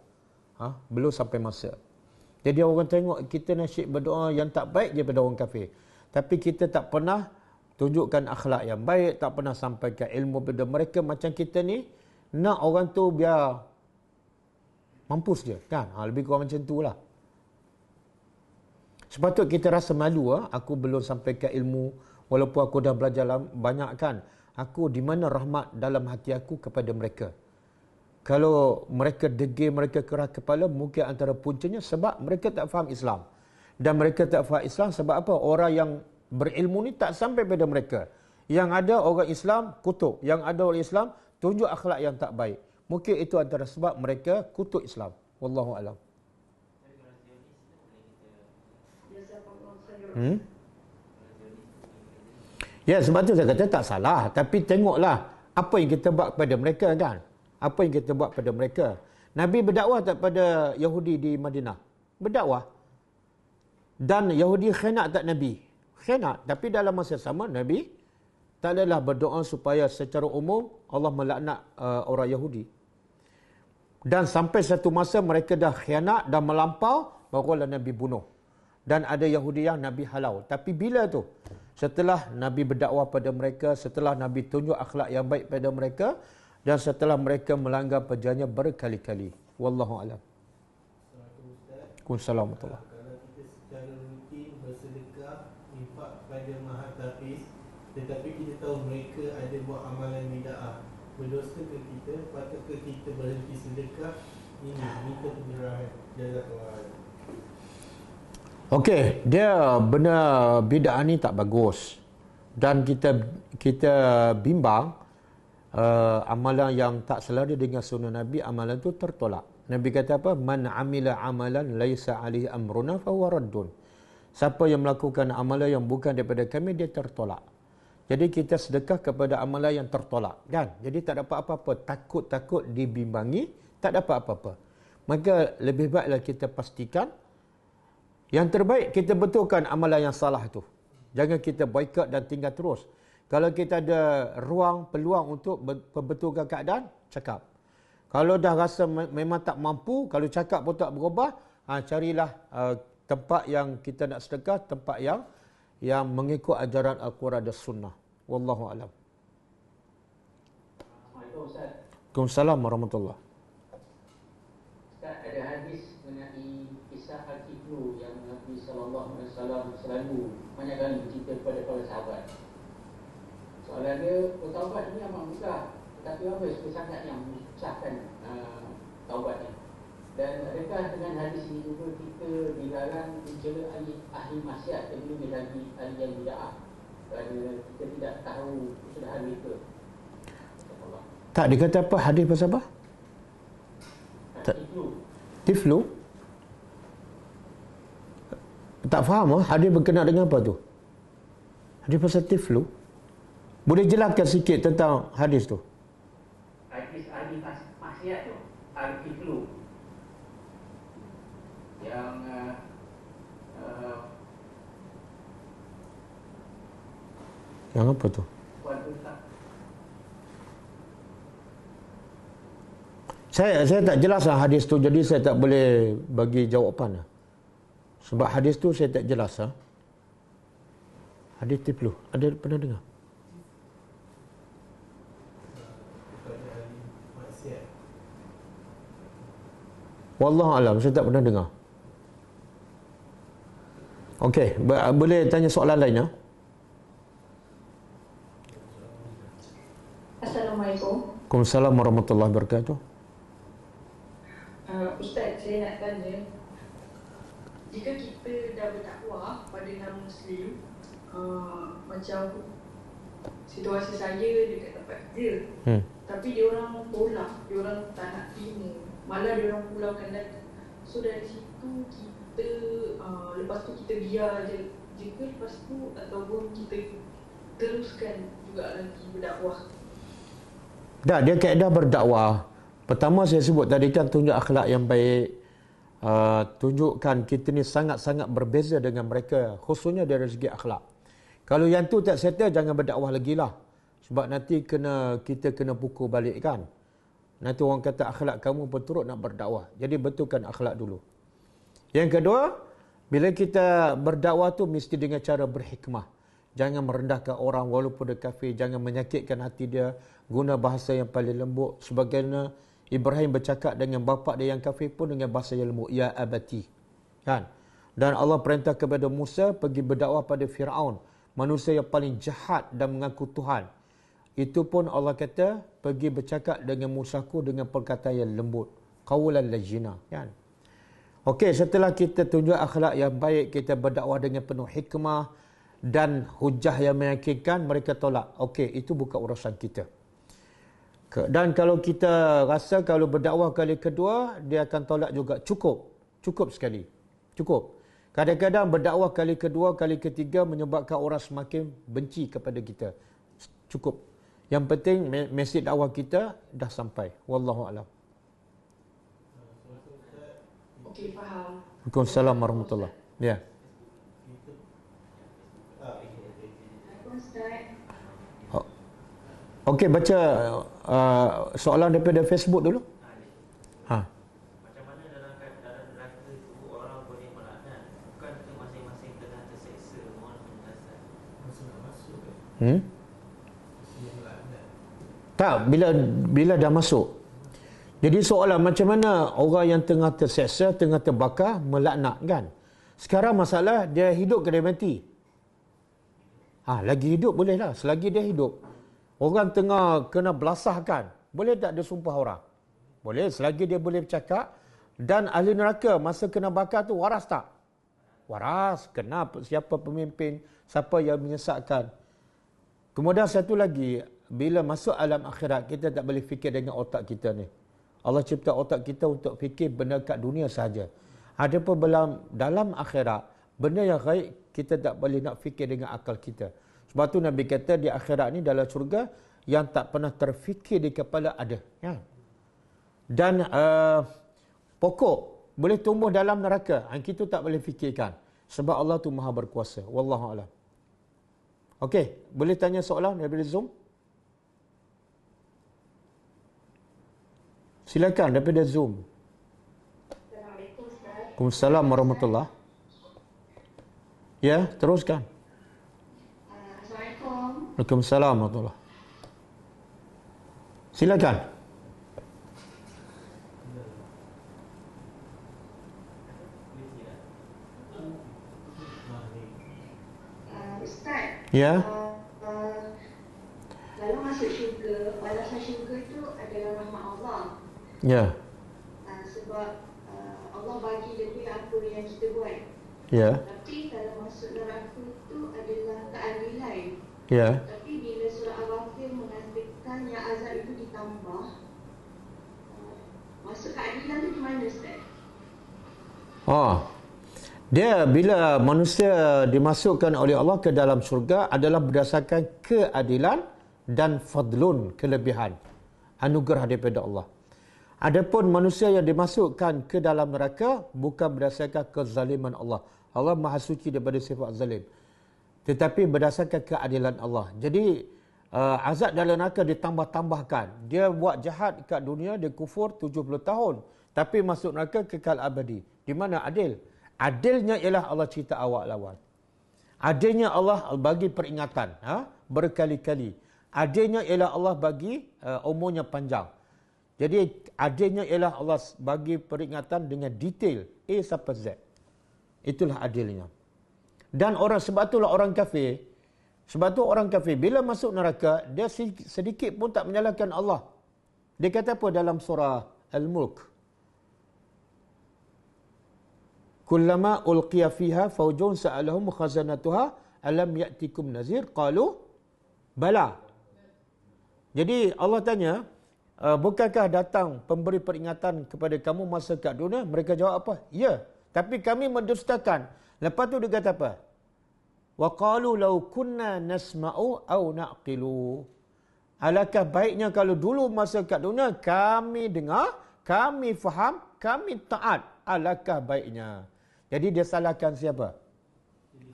Belum sampai masa. Jadi orang tengok kita nasyid berdoa yang tak baik daripada orang kafir. Tapi kita tak pernah tunjukkan akhlak yang baik, tak pernah sampaikan ilmu pada mereka. Macam kita ni, nak orang tu biar mampus je, kan? Lebih kurang macam tu lah. Sepatut kita rasa malu, aku belum sampaikan ilmu, walaupun aku dah belajar banyak kan. Aku di mana rahmat dalam hati aku kepada mereka. Kalau mereka degil, mereka keras kepala, mungkin antara puncanya sebab mereka tak faham Islam. Dan mereka tak faham Islam sebab apa? Orang yang berilmu ni tak sampai pada mereka. Yang ada orang Islam kutuk, yang ada orang Islam tunjuk akhlak yang tak baik. Mungkin itu antara sebab mereka kutuk Islam. Wallahu alam. Ya, sebab tu saya kata tak salah, tapi tengoklah apa yang kita buat pada mereka kan. Apa yang kita buat pada mereka. Nabi berdakwah tak pada Yahudi di Madinah? Berdakwah. Dan Yahudi khianat tak Nabi? Khianat. Tapi dalam masa sama Nabi tak adalah berdoa supaya secara umum Allah melaknat orang Yahudi. Dan sampai satu masa mereka dah khianat, dah melampau, barulah Nabi bunuh. Dan ada Yahudi yang Nabi halau. Tapi bila tu? Setelah Nabi berdakwah pada mereka, setelah Nabi tunjuk akhlak yang baik pada mereka, dan setelah mereka melanggar perjanjian berkali-kali. Wallahu a'lam. Waalaikumsalam. Kalau kita secara rutin bersedekah, infak pada mahat hafiz, tetapi kita tahu mereka ada buat amalan bid'ah, berdosa ke kita? Patutkah kita berhenti sedekah? Ini minta pencerahan jazakallah. Okey, dia benar bid'ah ni tak bagus. Dan kita bimbang amalan yang tak selari dengan sunnah Nabi, amalan tu tertolak. Nabi kata apa? Man amila amalan laisa alaihi amruna fahuwa raddun. Siapa yang melakukan amalan yang bukan daripada kami, dia tertolak. Jadi kita sedekah kepada amalan yang tertolak, kan? Jadi tak dapat apa-apa. Takut-takut dibimbangi, tak dapat apa-apa. Maka lebih baiklah kita pastikan yang terbaik, kita betulkan amalan yang salah tu. Jangan kita boikot dan tinggal terus. Kalau kita ada ruang, peluang untuk perbetulkan keadaan, cakap. Kalau dah rasa memang tak mampu, kalau cakap pun tak berubah, carilah tempat yang kita nak sedekah, tempat yang mengikut ajaran Al-Quran dan Sunnah. Wallahu a'lam. Waalaikumsalam warahmatullahi. Ustaz, ada hadis mengenai kisah Al-Kiflu yang Nabi SAW selalu banyak kali cerita kepada para sahabat. Soalan dia, taubat ini amat mudah, tetapi apa sangat yang menyusahkan taubat ni? Dan adakah dengan hadis ini juga kita dilarang mencela ahli maksiat terlebih lagi ahli yang bid'ah, kerana kita tidak tahu kesalahan mereka? Tak, dia kata apa? Hadis pasal apa? Tiflu? Tak faham hadis berkenaan dengan apa tu? Hadis pasal tiflu? Boleh jelaskan sikit tentang hadis tu? Hadis ahli maksiat tu, al-tiflu, yang yang apa tu? Saya tak jelas hadis tu, jadi saya tak boleh bagi jawapan. Sebab hadis tu saya tak jelas. Hadis tiflu, ada pernah dengar? Wallahu alam, saya tak pernah dengar. Okey, boleh tanya soalan lain ya? Assalamualaikum. Waalaikumsalam warahmatullahi wabarakatuh. Ustaz, saya nak tanya, jika kita dah berdakwah pada non-Muslim, macam situasi saya dekat tempat kerja, tapi dia orang tolak, dia orang tak nak terima, malah dia orang pulaukan data. So dari situ kita lepas tu kita biar je, jika lepas tu ataupun kita teruskan juga lagi berdakwah. Dah, dia kaedah berdakwah. Pertama saya sebut tadi kan, tunjuk akhlak yang baik, tunjukkan kita ni sangat-sangat berbeza dengan mereka, khususnya dari segi akhlak. Kalau yang tu tak settle, jangan berdakwah lagi lah. Sebab nanti kita kena pukul balik kan. Nanti orang kata akhlak kamu berturut nak berdakwah. Jadi betulkan akhlak dulu. Yang kedua, bila kita berdakwah tu mesti dengan cara berhikmah. Jangan merendahkan orang walaupun dia kafir. Jangan menyakitkan hati dia. Guna bahasa yang paling lembut. Sebagaimana Ibrahim bercakap dengan bapa dia yang kafir pun dengan bahasa yang lembut. Ya abati. Kan? Dan Allah perintah kepada Musa pergi berdakwah pada Fir'aun. Manusia yang paling jahat dan mengaku Tuhan. Itu pun Allah kata pergi bercakap dengan Musaku dengan perkataan yang lembut. Qawlan layyina. Kan? Okey, setelah kita tunjuk akhlak yang baik, kita berdakwah dengan penuh hikmah dan hujah yang meyakinkan, mereka tolak. Okey, itu bukan urusan kita. Dan kalau kita rasa kalau berdakwah kali kedua, dia akan tolak juga. Cukup sekali. Cukup. Kadang-kadang berdakwah kali kedua, kali ketiga menyebabkan orang semakin benci kepada kita. Cukup. Yang penting mesej dakwah kita dah sampai. Wallahu a'lam. Okey, faham. Waalaikumsalam warahmatullahi. Ya. Okey, baca soalan daripada Facebook dulu. Ha. Macam mana dalam neraka itu orang boleh melaknat? Bukan ke masing-masing tengah terseksa? Mohon penjelasan. Masuk. Tak, bila dah masuk. Jadi soalan macam mana orang yang tengah terseksa, tengah terbakar melaknat kan? Sekarang masalah dia hidup ke dia mati? Lagi hidup boleh lah. Selagi dia hidup. Orang tengah kena belasahkan. Boleh tak dia sumpah orang? Boleh, selagi dia boleh bercakap. Dan ahli neraka masa kena bakar tu waras tak? Waras. Kenapa? Siapa pemimpin? Siapa yang menyesatkan? Kemudian satu lagi, bila masuk alam akhirat, kita tak boleh fikir dengan otak kita ni. Allah cipta otak kita untuk fikir benda kat dunia sahaja. Adapun dalam akhirat, benda yang gaib, kita tak boleh nak fikir dengan akal kita. Sebab tu Nabi kata di akhirat ni dalam syurga yang tak pernah terfikir di kepala ada. Ya. Dan pokok boleh tumbuh dalam neraka. Kita tak boleh fikirkan. Sebab Allah tu maha berkuasa. Wallahu a'lam. Okey, boleh tanya soalan daripada Zoom? Silakan daripada Zoom. Assalamualaikum Ustaz. Waalaikumsalam warahmatullahi. Ya, teruskan. Assalamualaikum. Waalaikumsalam warahmatullahi. Silakan. Ustaz. Ya. Kalau masuk syurga, balasan syurga itu adalah rahmat Allah. Ya. Sebab Allah bagi lebih apa yang kita buat. Ya. Tapi kalau masuk neraka itu adalah keadilan. Ya. Tapi bila surah Al-Ghafir mengatakan yang azab itu ditambah, masuk keadilan itu di mana Ustaz? Dia bila manusia dimasukkan oleh Allah ke dalam syurga adalah berdasarkan keadilan dan fadlun, kelebihan, anugerah daripada Allah. Adapun manusia yang dimasukkan ke dalam neraka bukan berdasarkan kezaliman Allah. Allah Maha Suci daripada sifat zalim. Tetapi berdasarkan keadilan Allah. Jadi azab dalam neraka ditambah-tambahkan. Dia buat jahat kat dunia, dia kufur 70 tahun. Tapi masuk neraka kekal abadi. Di mana adil? Adilnya ialah Allah cerita awak lawan. Adilnya Allah bagi peringatan berkali-kali. Adilnya ialah Allah bagi umurnya panjang. Jadi adilnya ialah Allah bagi peringatan dengan detail A sampai Z. Itulah adilnya. Dan sebab itulah orang kafir. Sebab tu orang kafir bila masuk neraka dia sedikit pun tak menyalahkan Allah. Dia kata apa dalam surah Al-Mulk? Kullama ulqiya fiha faujun sa'alahum khazanatuha alam ya'tikum nazir qalu bala. Jadi Allah tanya, bukankah datang pemberi peringatan kepada kamu masa kat dunia? Mereka jawab apa? Ya, tapi kami mendustakan. Lepas tu dia kata apa? Wa qalu law kunna nasma'u aw naqilu. Alangkah baiknya kalau dulu masa kat dunia kami dengar, kami faham, kami taat. Alangkah baiknya. Jadi dia salahkan siapa?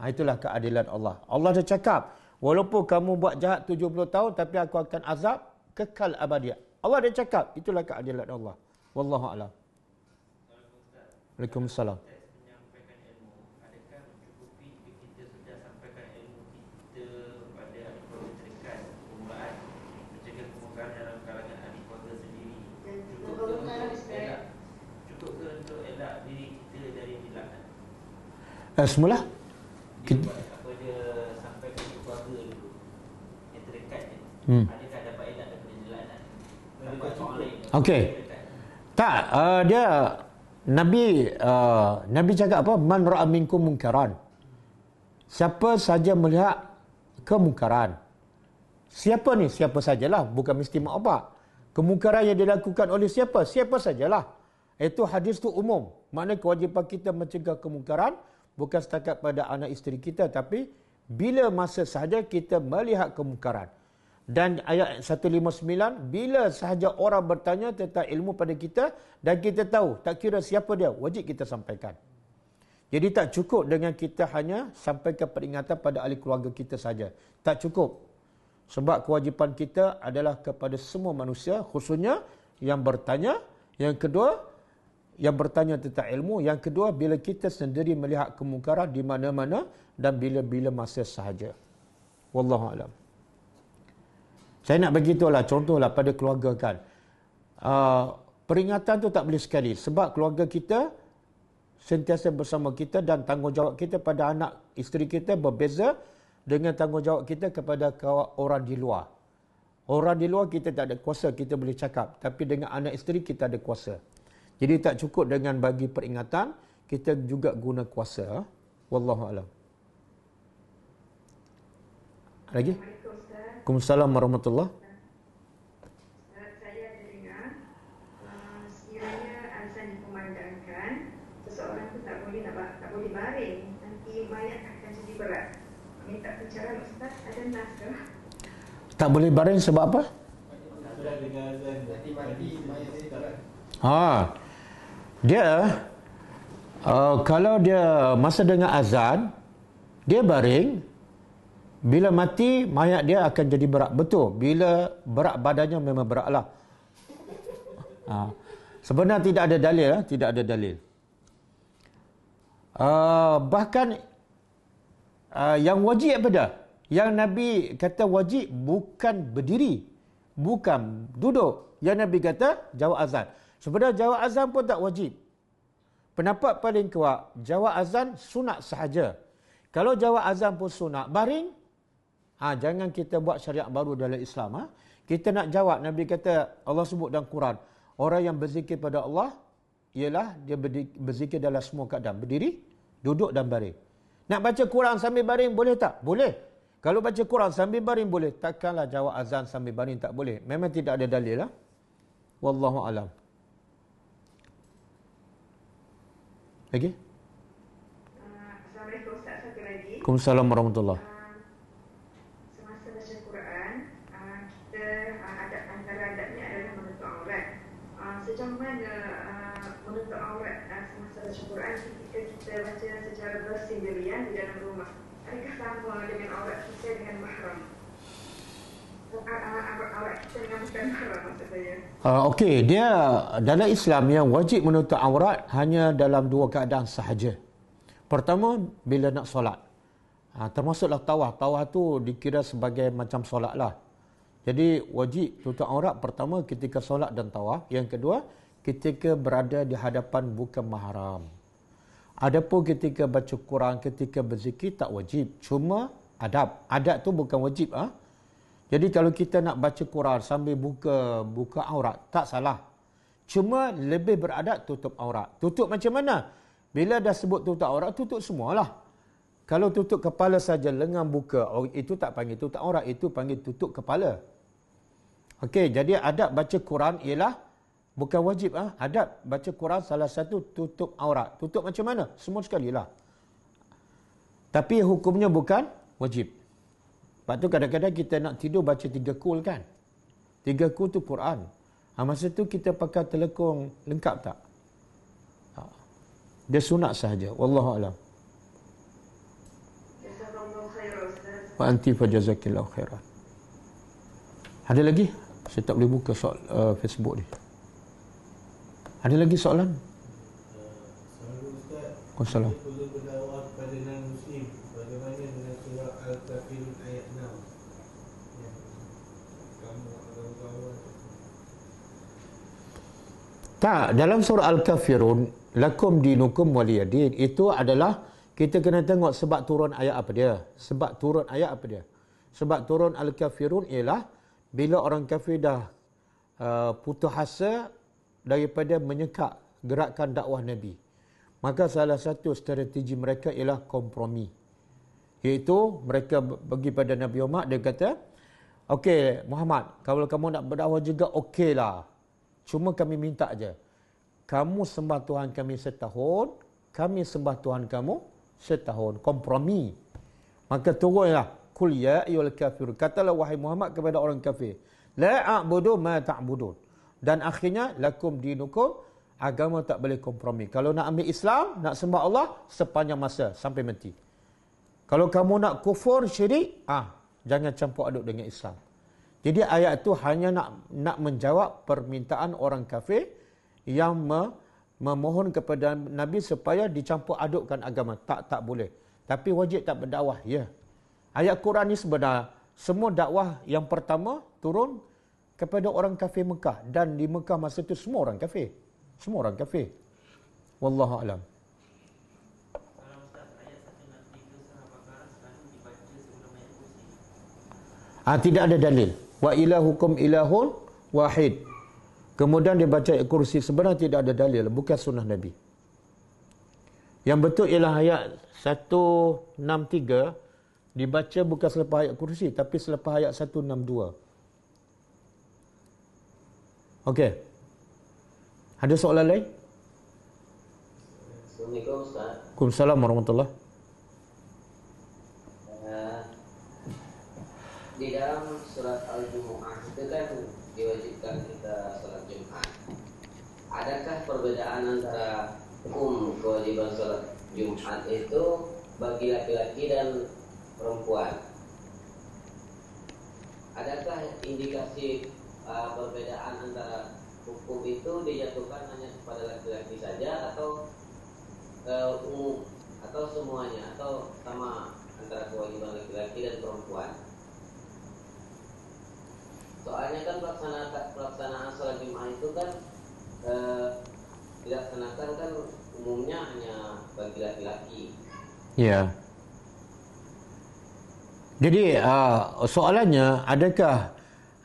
Itulah keadilan Allah. Allah dah cakap, walaupun kamu buat jahat 70 tahun tapi aku akan azab kekal abadi. Allah dah cakap, itulah keadilan Allah. Wallahu a'lam. Waalaikumsalam. Menyampaikan ilmu, adakah mencukupi jika kita sudah sampaikan ilmu kita pada ahli keluarga terdekat, permulaan, mencegah kemungkaran dalam kalangan ahli keluarga sendiri? Cukup ke untuk elak diri kita dari dilaknat? Semula? Apa dia sampaikan ke keluarga dulu yang terdekat ni, adakah dapat elak daripada dilaknat? Okey. Tak, dia Nabi cakap apa? Man ra'a minkum munkaran. Siapa saja melihat kemungkaran. Siapa ni? Siapa sajalah, bukan mesti mak bapak. Kemungkaran yang dilakukan oleh siapa? Siapa sajalah. Itu hadis tu umum. Maknanya kewajipan kita mencegah kemungkaran bukan setakat pada anak isteri kita, tapi bila masa sahaja kita melihat kemungkaran. Dan ayat 159, bila sahaja orang bertanya tentang ilmu pada kita dan kita tahu, tak kira siapa dia, wajib kita sampaikan. Jadi tak cukup dengan kita hanya sampaikan peringatan pada ahli keluarga kita saja. Tak cukup. Sebab kewajipan kita adalah kepada semua manusia, khususnya yang bertanya. Yang kedua, yang bertanya tentang ilmu. Yang kedua, bila kita sendiri melihat kemungkaran di mana-mana dan bila-bila masa sahaja. Wallahualam. Saya nak bagi itulah, contohlah pada keluarga kan. Peringatan tu tak boleh sekali. Sebab keluarga kita sentiasa bersama kita dan tanggungjawab kita pada anak isteri kita berbeza dengan tanggungjawab kita kepada orang di luar. Orang di luar kita tak ada kuasa, kita boleh cakap. Tapi dengan anak isteri kita ada kuasa. Jadi tak cukup dengan bagi peringatan, kita juga guna kuasa. Wallahualam. Lagi? Waalaikumsalam warahmatullahi. Saya ada dengar sekiranya azan dikumandangkan, seseorang tu tak boleh baring, nanti mayat akan jadi berat. Minta pencerahan Ustaz, ada nas ke? Tak boleh baring sebab apa? Dia kalau dia masa dengar azan, dia baring. Bila mati, mayat dia akan jadi berat. Betul. Bila berat badannya memang beratlah. Sebenarnya tidak ada dalil. Tidak ada dalil. Bahkan yang wajib apa dah? Yang Nabi kata wajib bukan berdiri. Bukan duduk. Yang Nabi kata jawab azan. Sebenarnya jawab azan pun tak wajib. Pendapat paling kuat, jawab azan sunat sahaja. Kalau jawab azan pun sunat, baring. Jangan kita buat syariat baru dalam Islam. Kita nak jawab, Nabi kata, Allah sebut dalam Quran, orang yang berzikir pada Allah, ialah dia berzikir dalam semua keadaan. Berdiri, duduk dan baring. Nak baca Quran sambil baring boleh tak? Boleh. Kalau baca Quran sambil baring boleh. Takkanlah jawab azan sambil baring tak boleh. Memang tidak ada dalil. Wallahualam. Lagi? Assalamualaikum Ustaz, satu lagi. Waalaikumsalam warahmatullahi. Semasa baca Quran, kita antara adabnya adalah menutup aurat. Sejauh mana menutup aurat semasa baca Quran ketika kita baca secara bersendirian di dalam rumah? Adakah sama dengan aurat kita dengan mahram? Aurat kita dengan bukan mahram maksud saya. Okey, dia dalam Islam yang wajib menutup aurat hanya dalam dua keadaan sahaja. Pertama, bila nak solat. Termasuklah tawaf. Tawaf tu dikira sebagai macam solat lah. Jadi wajib tutup aurat pertama ketika solat dan tawaf. Yang kedua, ketika berada di hadapan bukan mahram. Adapun ketika baca Quran, ketika berzikir tak wajib. Cuma adab. Adab tu bukan wajib. Jadi kalau kita nak baca Quran sambil buka aurat, tak salah. Cuma lebih beradab tutup aurat. Tutup macam mana? Bila dah sebut tutup aurat, tutup semualah. Kalau tutup kepala saja, lengan buka, itu tak panggil tutup aurat, itu panggil tutup kepala. Okey, jadi adab baca Quran ialah bukan wajib. Adab baca Quran salah satu tutup aurat. Tutup macam mana? Semua sekali lah. Tapi hukumnya bukan wajib. Sebab tu kadang-kadang kita nak tidur baca 3 kul kan. 3 kul tu Quran. Masa tu kita pakai telekung lengkap tak? Dia sunat sahaja. Wallahualam. Wa anti fajazakillahu khairan. Ada lagi? Saya tak boleh buka soal Facebook ni. Ada lagi soalan? Waalaikumsalam. Berdakwah kepada non-Muslim, bagaimana dengan surah Al-Kafirun ayat 6? Tak, dalam surah Al-Kafirun, lakum dinukum waliyadin, itu adalah kita kena tengok sebab turun ayat apa dia. Sebab turun ayat apa dia. Sebab turun Al-Kafirun ialah bila orang kafir dah putus asa daripada menyekak gerakan dakwah Nabi. Maka salah satu strategi mereka ialah kompromi. Iaitu mereka bagi pada Nabi Muhammad, dia kata, okey Muhammad, kalau kamu nak berdakwah juga okeylah. Cuma kami minta aja, kamu sembah Tuhan kami setahun, kami sembah Tuhan kamu setahun. Kompromi. Maka turunlah, kul ya ayyuhal kafirun, katalah wahai Muhammad kepada orang kafir, la a'budu ma ta'budun. Dan akhirnya lakum dinukum, agama tak boleh kompromi. Kalau nak ambil Islam, nak sembah Allah sepanjang masa sampai mati. Kalau kamu nak kufur syirik, jangan campur aduk dengan Islam. Jadi ayat itu hanya nak menjawab permintaan orang kafir yang memohon kepada Nabi supaya dicampur adukkan agama. Tak boleh. Tapi wajib tak berdakwah, ya. Ayat Quran ni sebenarnya semua dakwah yang pertama turun kepada orang kafir Mekah, dan di Mekah masa itu semua orang kafir. Semua orang kafir. Wallahu a'lam. Kalau Ustaz, ayat 163 surah Al-Baqarah selalu dibaca sebelum ayat kursi. Tidak ada dalil. Wa ilahukum ilahun wahid. Kemudian dia baca ayat kursi. Sebenarnya tidak ada dalil. Bukan sunnah Nabi. Yang betul ialah ayat 163 dibaca bukan selepas ayat kursi, tapi selepas ayat 162. Okey. Ada soalan lain? Assalamualaikum Ustaz. Waalaikumsalam warahmatullahi. Di dalam surat Al-Jumu'ah itu kan diwajibkan kita salat Jumat. Adakah perbedaan antara kewajiban salat Jumat itu bagi laki-laki dan perempuan? Adakah indikasi perbedaan antara hukum itu dijatuhkan hanya kepada laki-laki saja atau umum atau semuanya atau sama antara kewajiban laki-laki dan perempuan? Soalnya kan pelaksanaan sholat Jumat itu kan dilaksanakan kan umumnya hanya bagi laki-laki. Ya. Jadi soalannya, adakah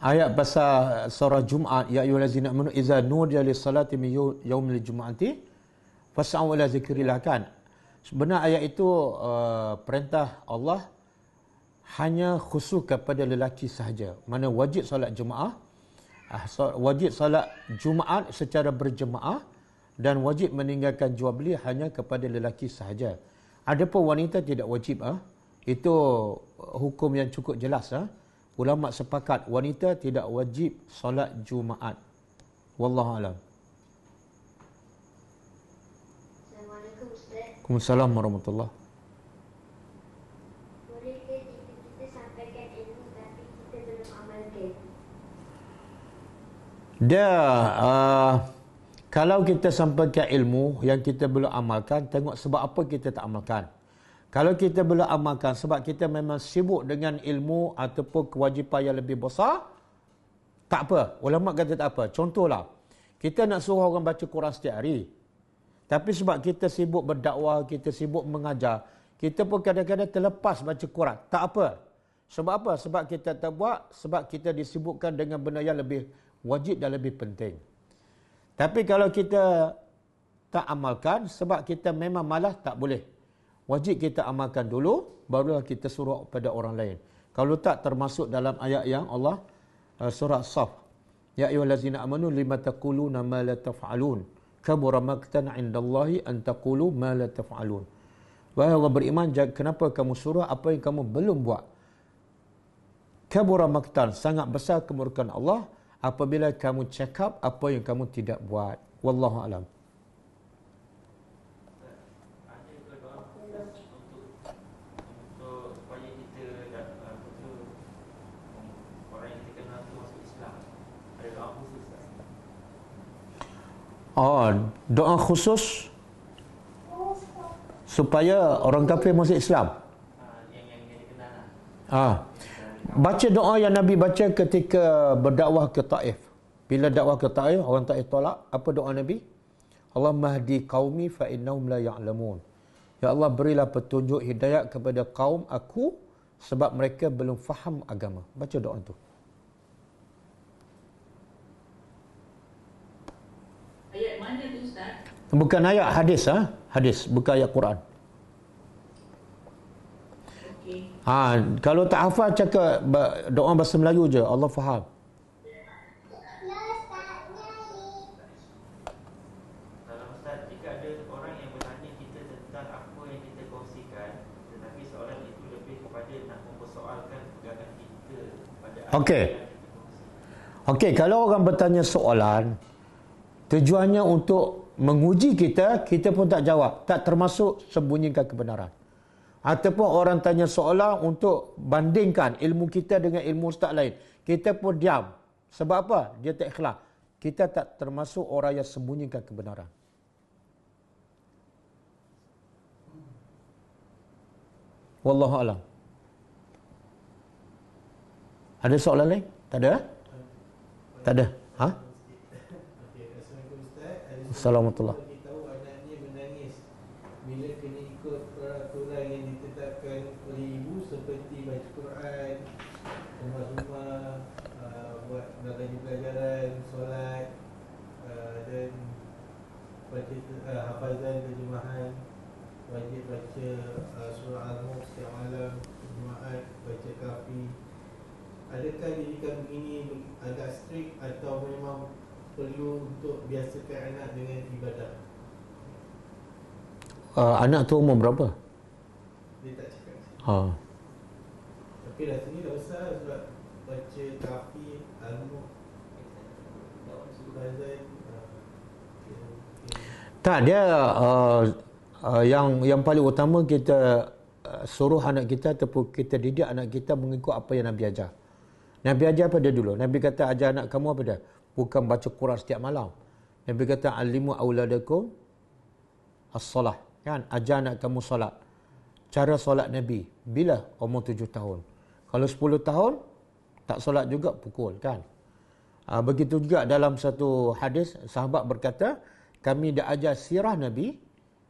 ayat pasal surah Jumaat, ya ayyuhallazina amanu idza nudiya lis-salati min yaumil jumu'ati fas'au ila zikrillah, kan? Sebenarnya ayat itu perintah Allah hanya khusus kepada lelaki sahaja. Mana wajib solat Jumaat, wajib solat Jumaat secara berjemaah, dan wajib meninggalkan jual beli hanya kepada lelaki sahaja. Adapun wanita tidak wajib. Itu hukum yang cukup jelas. Ulama sepakat wanita tidak wajib solat Jumaat. Wallahu a'lam. Assalamualaikum Ustaz. Waalaikumsalam warahmatullahi. Bolehkah jika kita sampaikan ilmu tapi kita belum amalkan? Kalau kita sampaikan ilmu yang kita belum amalkan, tengok sebab apa kita tak amalkan. Kalau kita belum amalkan sebab kita memang sibuk dengan ilmu ataupun kewajipan yang lebih besar, tak apa. Ulama kata tak apa. Contohlah, kita nak suruh orang baca Quran setiap hari. Tapi sebab kita sibuk berdakwah, kita sibuk mengajar, kita pun kadang-kadang terlepas baca Quran. Tak apa. Sebab apa? Sebab kita tak buat, sebab kita disibukkan dengan benda yang lebih wajib dan lebih penting. Tapi kalau kita tak amalkan sebab kita memang malas, tak boleh. Wajib kita amalkan dulu, barulah kita suruh pada orang lain. Kalau tak, termasuk dalam ayat yang Allah surah Saf, ya ayyuhallazina amanu lima taquluna ma la taf'alun kabura maqtan 'indallahi an taqulu ma la taf'alun. Wahai orang beriman, kenapa kamu suruh apa yang kamu belum buat? Kabura maqtan, sangat besar kemurkaan Allah apabila kamu cakap apa yang kamu tidak buat. Wallahu a'lam. Doa khusus supaya orang kafir masuk Islam. Baca doa yang Nabi baca ketika berdakwah ke Taif. Bila dakwah ke Taif, orang Taif tolak, apa doa Nabi? Allahumma hdi qaumi fa innahum la ya'lamun. Ya Allah, berilah petunjuk hidayah kepada kaum aku sebab mereka belum faham agama. Baca doa tu. Ayat mana tu Ustaz? Bukan ayat, hadis. Hadis, bukan ayat Quran. Okey. Kalau tak hafal cakap doa bahasa Melayu je, Allah faham. Kalau Ustaz, jika ada orang yang bertanya kita tentang apa yang kita kongsikan, tetapi soalan itu lebih kepada nak mempersoalkan pegangan kita pada Okey. Okey, kalau orang bertanya soalan, tujuannya untuk menguji kita, kita pun tak jawab, tak termasuk sembunyikan kebenaran. Ataupun orang tanya soalan untuk bandingkan ilmu kita dengan ilmu ustaz lain, kita pun diam. Sebab apa? Dia tak ikhlas. Kita tak termasuk orang yang sembunyikan kebenaran. Wallahu a'lam. Ada soalan lain? Tak ada? Tak ada. Assalamualaikum. Kita tahu anaknya menangis bila kena ikut peraturan yang ditetapkan oleh ibu seperti baca Quran, rumah-rumah, buat belajar pelajaran, solat, dan baca hafazan terjemahan, wajib baca surah Al-Mulk setiap malam, Jumaat baca kafi. Adakah didikan begini agak strict atau memang perlu untuk biasakan anak dengan ibadah? Anak tu umur berapa? Dia tak cakap. Ha. Tapi rasanya dah besar sebab baca kafi, Al-Mulk, Azan. Tak, dia yang paling utama kita suruh anak kita ataupun kita didik anak kita mengikut apa yang Nabi ajar. Nabi ajar apa dia dulu? Nabi kata ajar anak kamu apa dia? Bukan baca Quran setiap malam. Nabi kata alimu auladakum as-salah. Kan? Ajar anak kamu solat. Cara solat Nabi. Bila? Umur 7 tahun. Kalau 10 tahun, tak solat juga pukul. Kan? Begitu juga dalam satu hadis, sahabat berkata, kami dah ajar sirah Nabi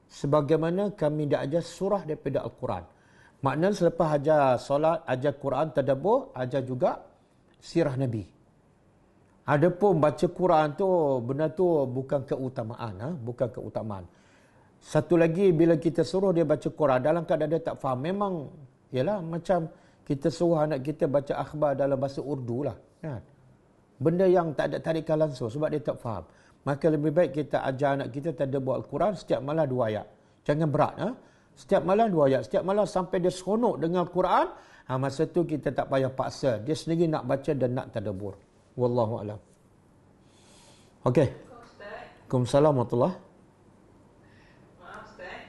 sebagaimana kami dah ajar surah daripada Al-Quran. Maknanya selepas ajar solat, ajar Quran, tadabbur, ajar juga sirah Nabi. Adapun baca Quran tu, benda tu bukan keutamaan. Bukan keutamaan. Satu lagi, bila kita suruh dia baca Quran, dalam keadaan dia tak faham, memang, yalah, macam kita suruh anak kita baca akhbar dalam bahasa Urdu lah. Kan? Benda yang tak ada tarikan langsung, sebab dia tak faham. Maka lebih baik kita ajar anak kita tadabbur Al-Quran setiap malam 2 ayat. Jangan berat. Setiap malam 2 ayat. Setiap malam sampai dia seronok dengan Quran, masa tu kita tak payah paksa. Dia sendiri nak baca dan nak tadabbur. Wallahu a'lam. Okey. Waalaikumsalam warahmatullahi. Maaf Ustaz.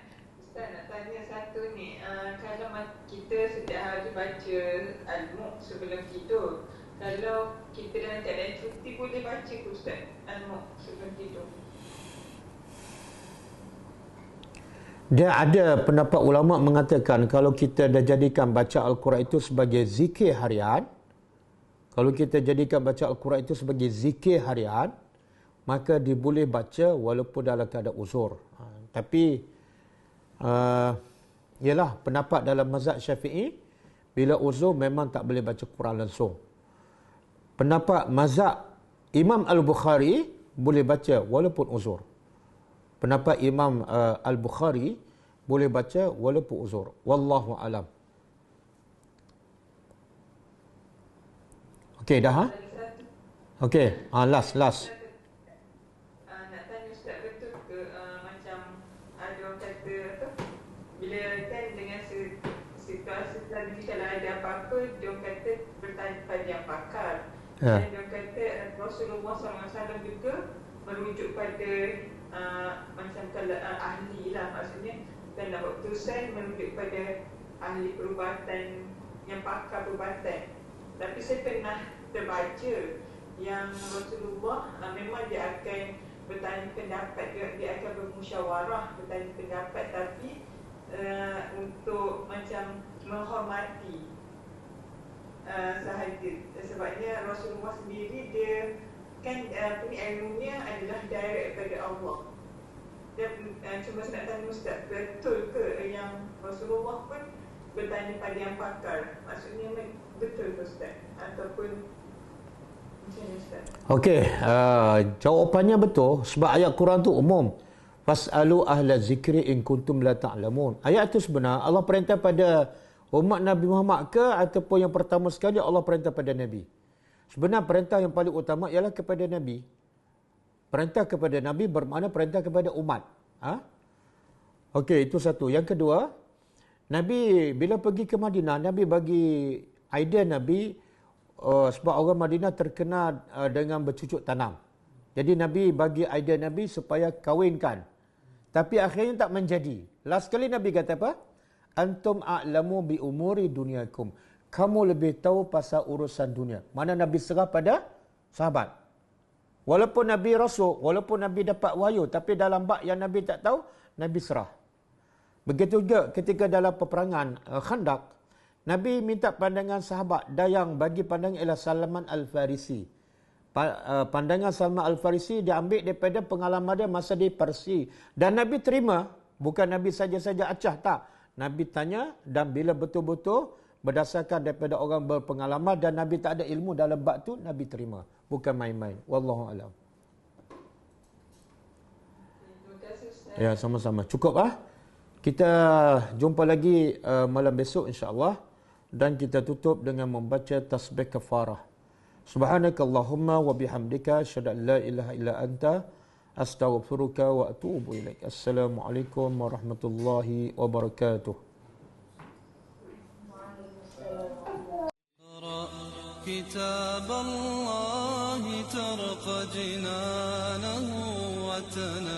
Ustaz nak tanya satu ni. Kalau kita setiap hari baca Al-Mulk sebelum tidur, kalau kita dalam keadaan cuti boleh baca ke Ustaz Al-Mulk sebelum tidur? Dia ada pendapat ulama mengatakan kalau kita dah jadikan baca Al-Quran itu sebagai zikir harian, kalau kita jadikan baca Al-Quran itu sebagai zikir harian, maka dia boleh baca walaupun dalam keadaan uzur. Tapi ialah pendapat dalam mazhab Syafi'i, bila uzur memang tak boleh baca Quran langsung. Pendapat mazhab Imam Al-Bukhari boleh baca walaupun uzur. Pendapat Imam Al-Bukhari boleh baca walaupun uzur. Wallahu alam. Okey dah ha? Okey, last. Nak tanya Ustaz, betul ke macam ada orang kata bila kan dengan situasi tadi kalau ada apa-apa, dia orang kata bertanya pada yang pakar. Dan dia orang kata Rasulullah SAW juga merujuk pada macam kalau ahli lah, maksudnya dan nak buat keputusan merujuk pada ahli perubatan yang pakar perubatan. Tapi saya pernah terbaca yang Rasulullah memang dia akan bertanya pendapat, dia akan bermusyawarah bertanya pendapat, tapi untuk macam menghormati sahaja. Sebabnya Rasulullah sendiri dia kan ilmunya adalah direct daripada Allah. Dan cuma saya nak tanya Ustaz, betul ke yang Rasulullah pun bertanya pada yang pakar? Maksudnya betul ke Ustaz? Ataupun macam ni Ustaz? Okey, jawapannya betul sebab ayat Quran tu umum. Fas'alu ahla zikri in kuntum la ta'lamun. Ayat tu sebenar Allah perintah pada Umat Nabi Muhammad ke ataupun yang pertama sekali Allah perintah pada Nabi? Sebenarnya perintah yang paling utama ialah kepada Nabi. Perintah kepada Nabi bermakna perintah kepada umat. Okey, itu satu. Yang kedua, Nabi bila pergi ke Madinah, Nabi bagi idea Nabi sebab orang Madinah terkenal dengan bercucuk tanam. Jadi Nabi bagi idea Nabi supaya kahwinkan. Tapi akhirnya tak menjadi. Last kali Nabi kata apa? Antum a'lamu bi umuri dunyakum. Kamu lebih tahu pasal urusan dunia. Mana Nabi serah pada sahabat. Walaupun Nabi Rasul, walaupun Nabi dapat wahyu, tapi dalam bab yang Nabi tak tahu, Nabi serah. Begitu juga ketika dalam peperangan Khandaq, Nabi minta pandangan sahabat dan yang bagi pandangan ialah Salman Al-Farisi. Pandangan Salman Al-Farisi diambil daripada pengalaman dia masa di Parsi. Dan Nabi terima, bukan Nabi saja-saja acah, tak. Nabi tanya dan bila betul-betul berdasarkan daripada orang berpengalaman dan Nabi tak ada ilmu dalam bab tu, Nabi terima. Bukan main-main. Wallahu a'lam. Ya, sama-sama. Cukup Kita jumpa lagi malam besok insya-Allah dan kita tutup dengan membaca tasbih kafarah. Subhanakallahumma wa bihamdika asyhadu an la ilaha illa anta astaghfiruka wa atubu ilaik. Assalamualaikum warahmatullahi wabarakatuh. كتاب الله ترق جنانه وتنى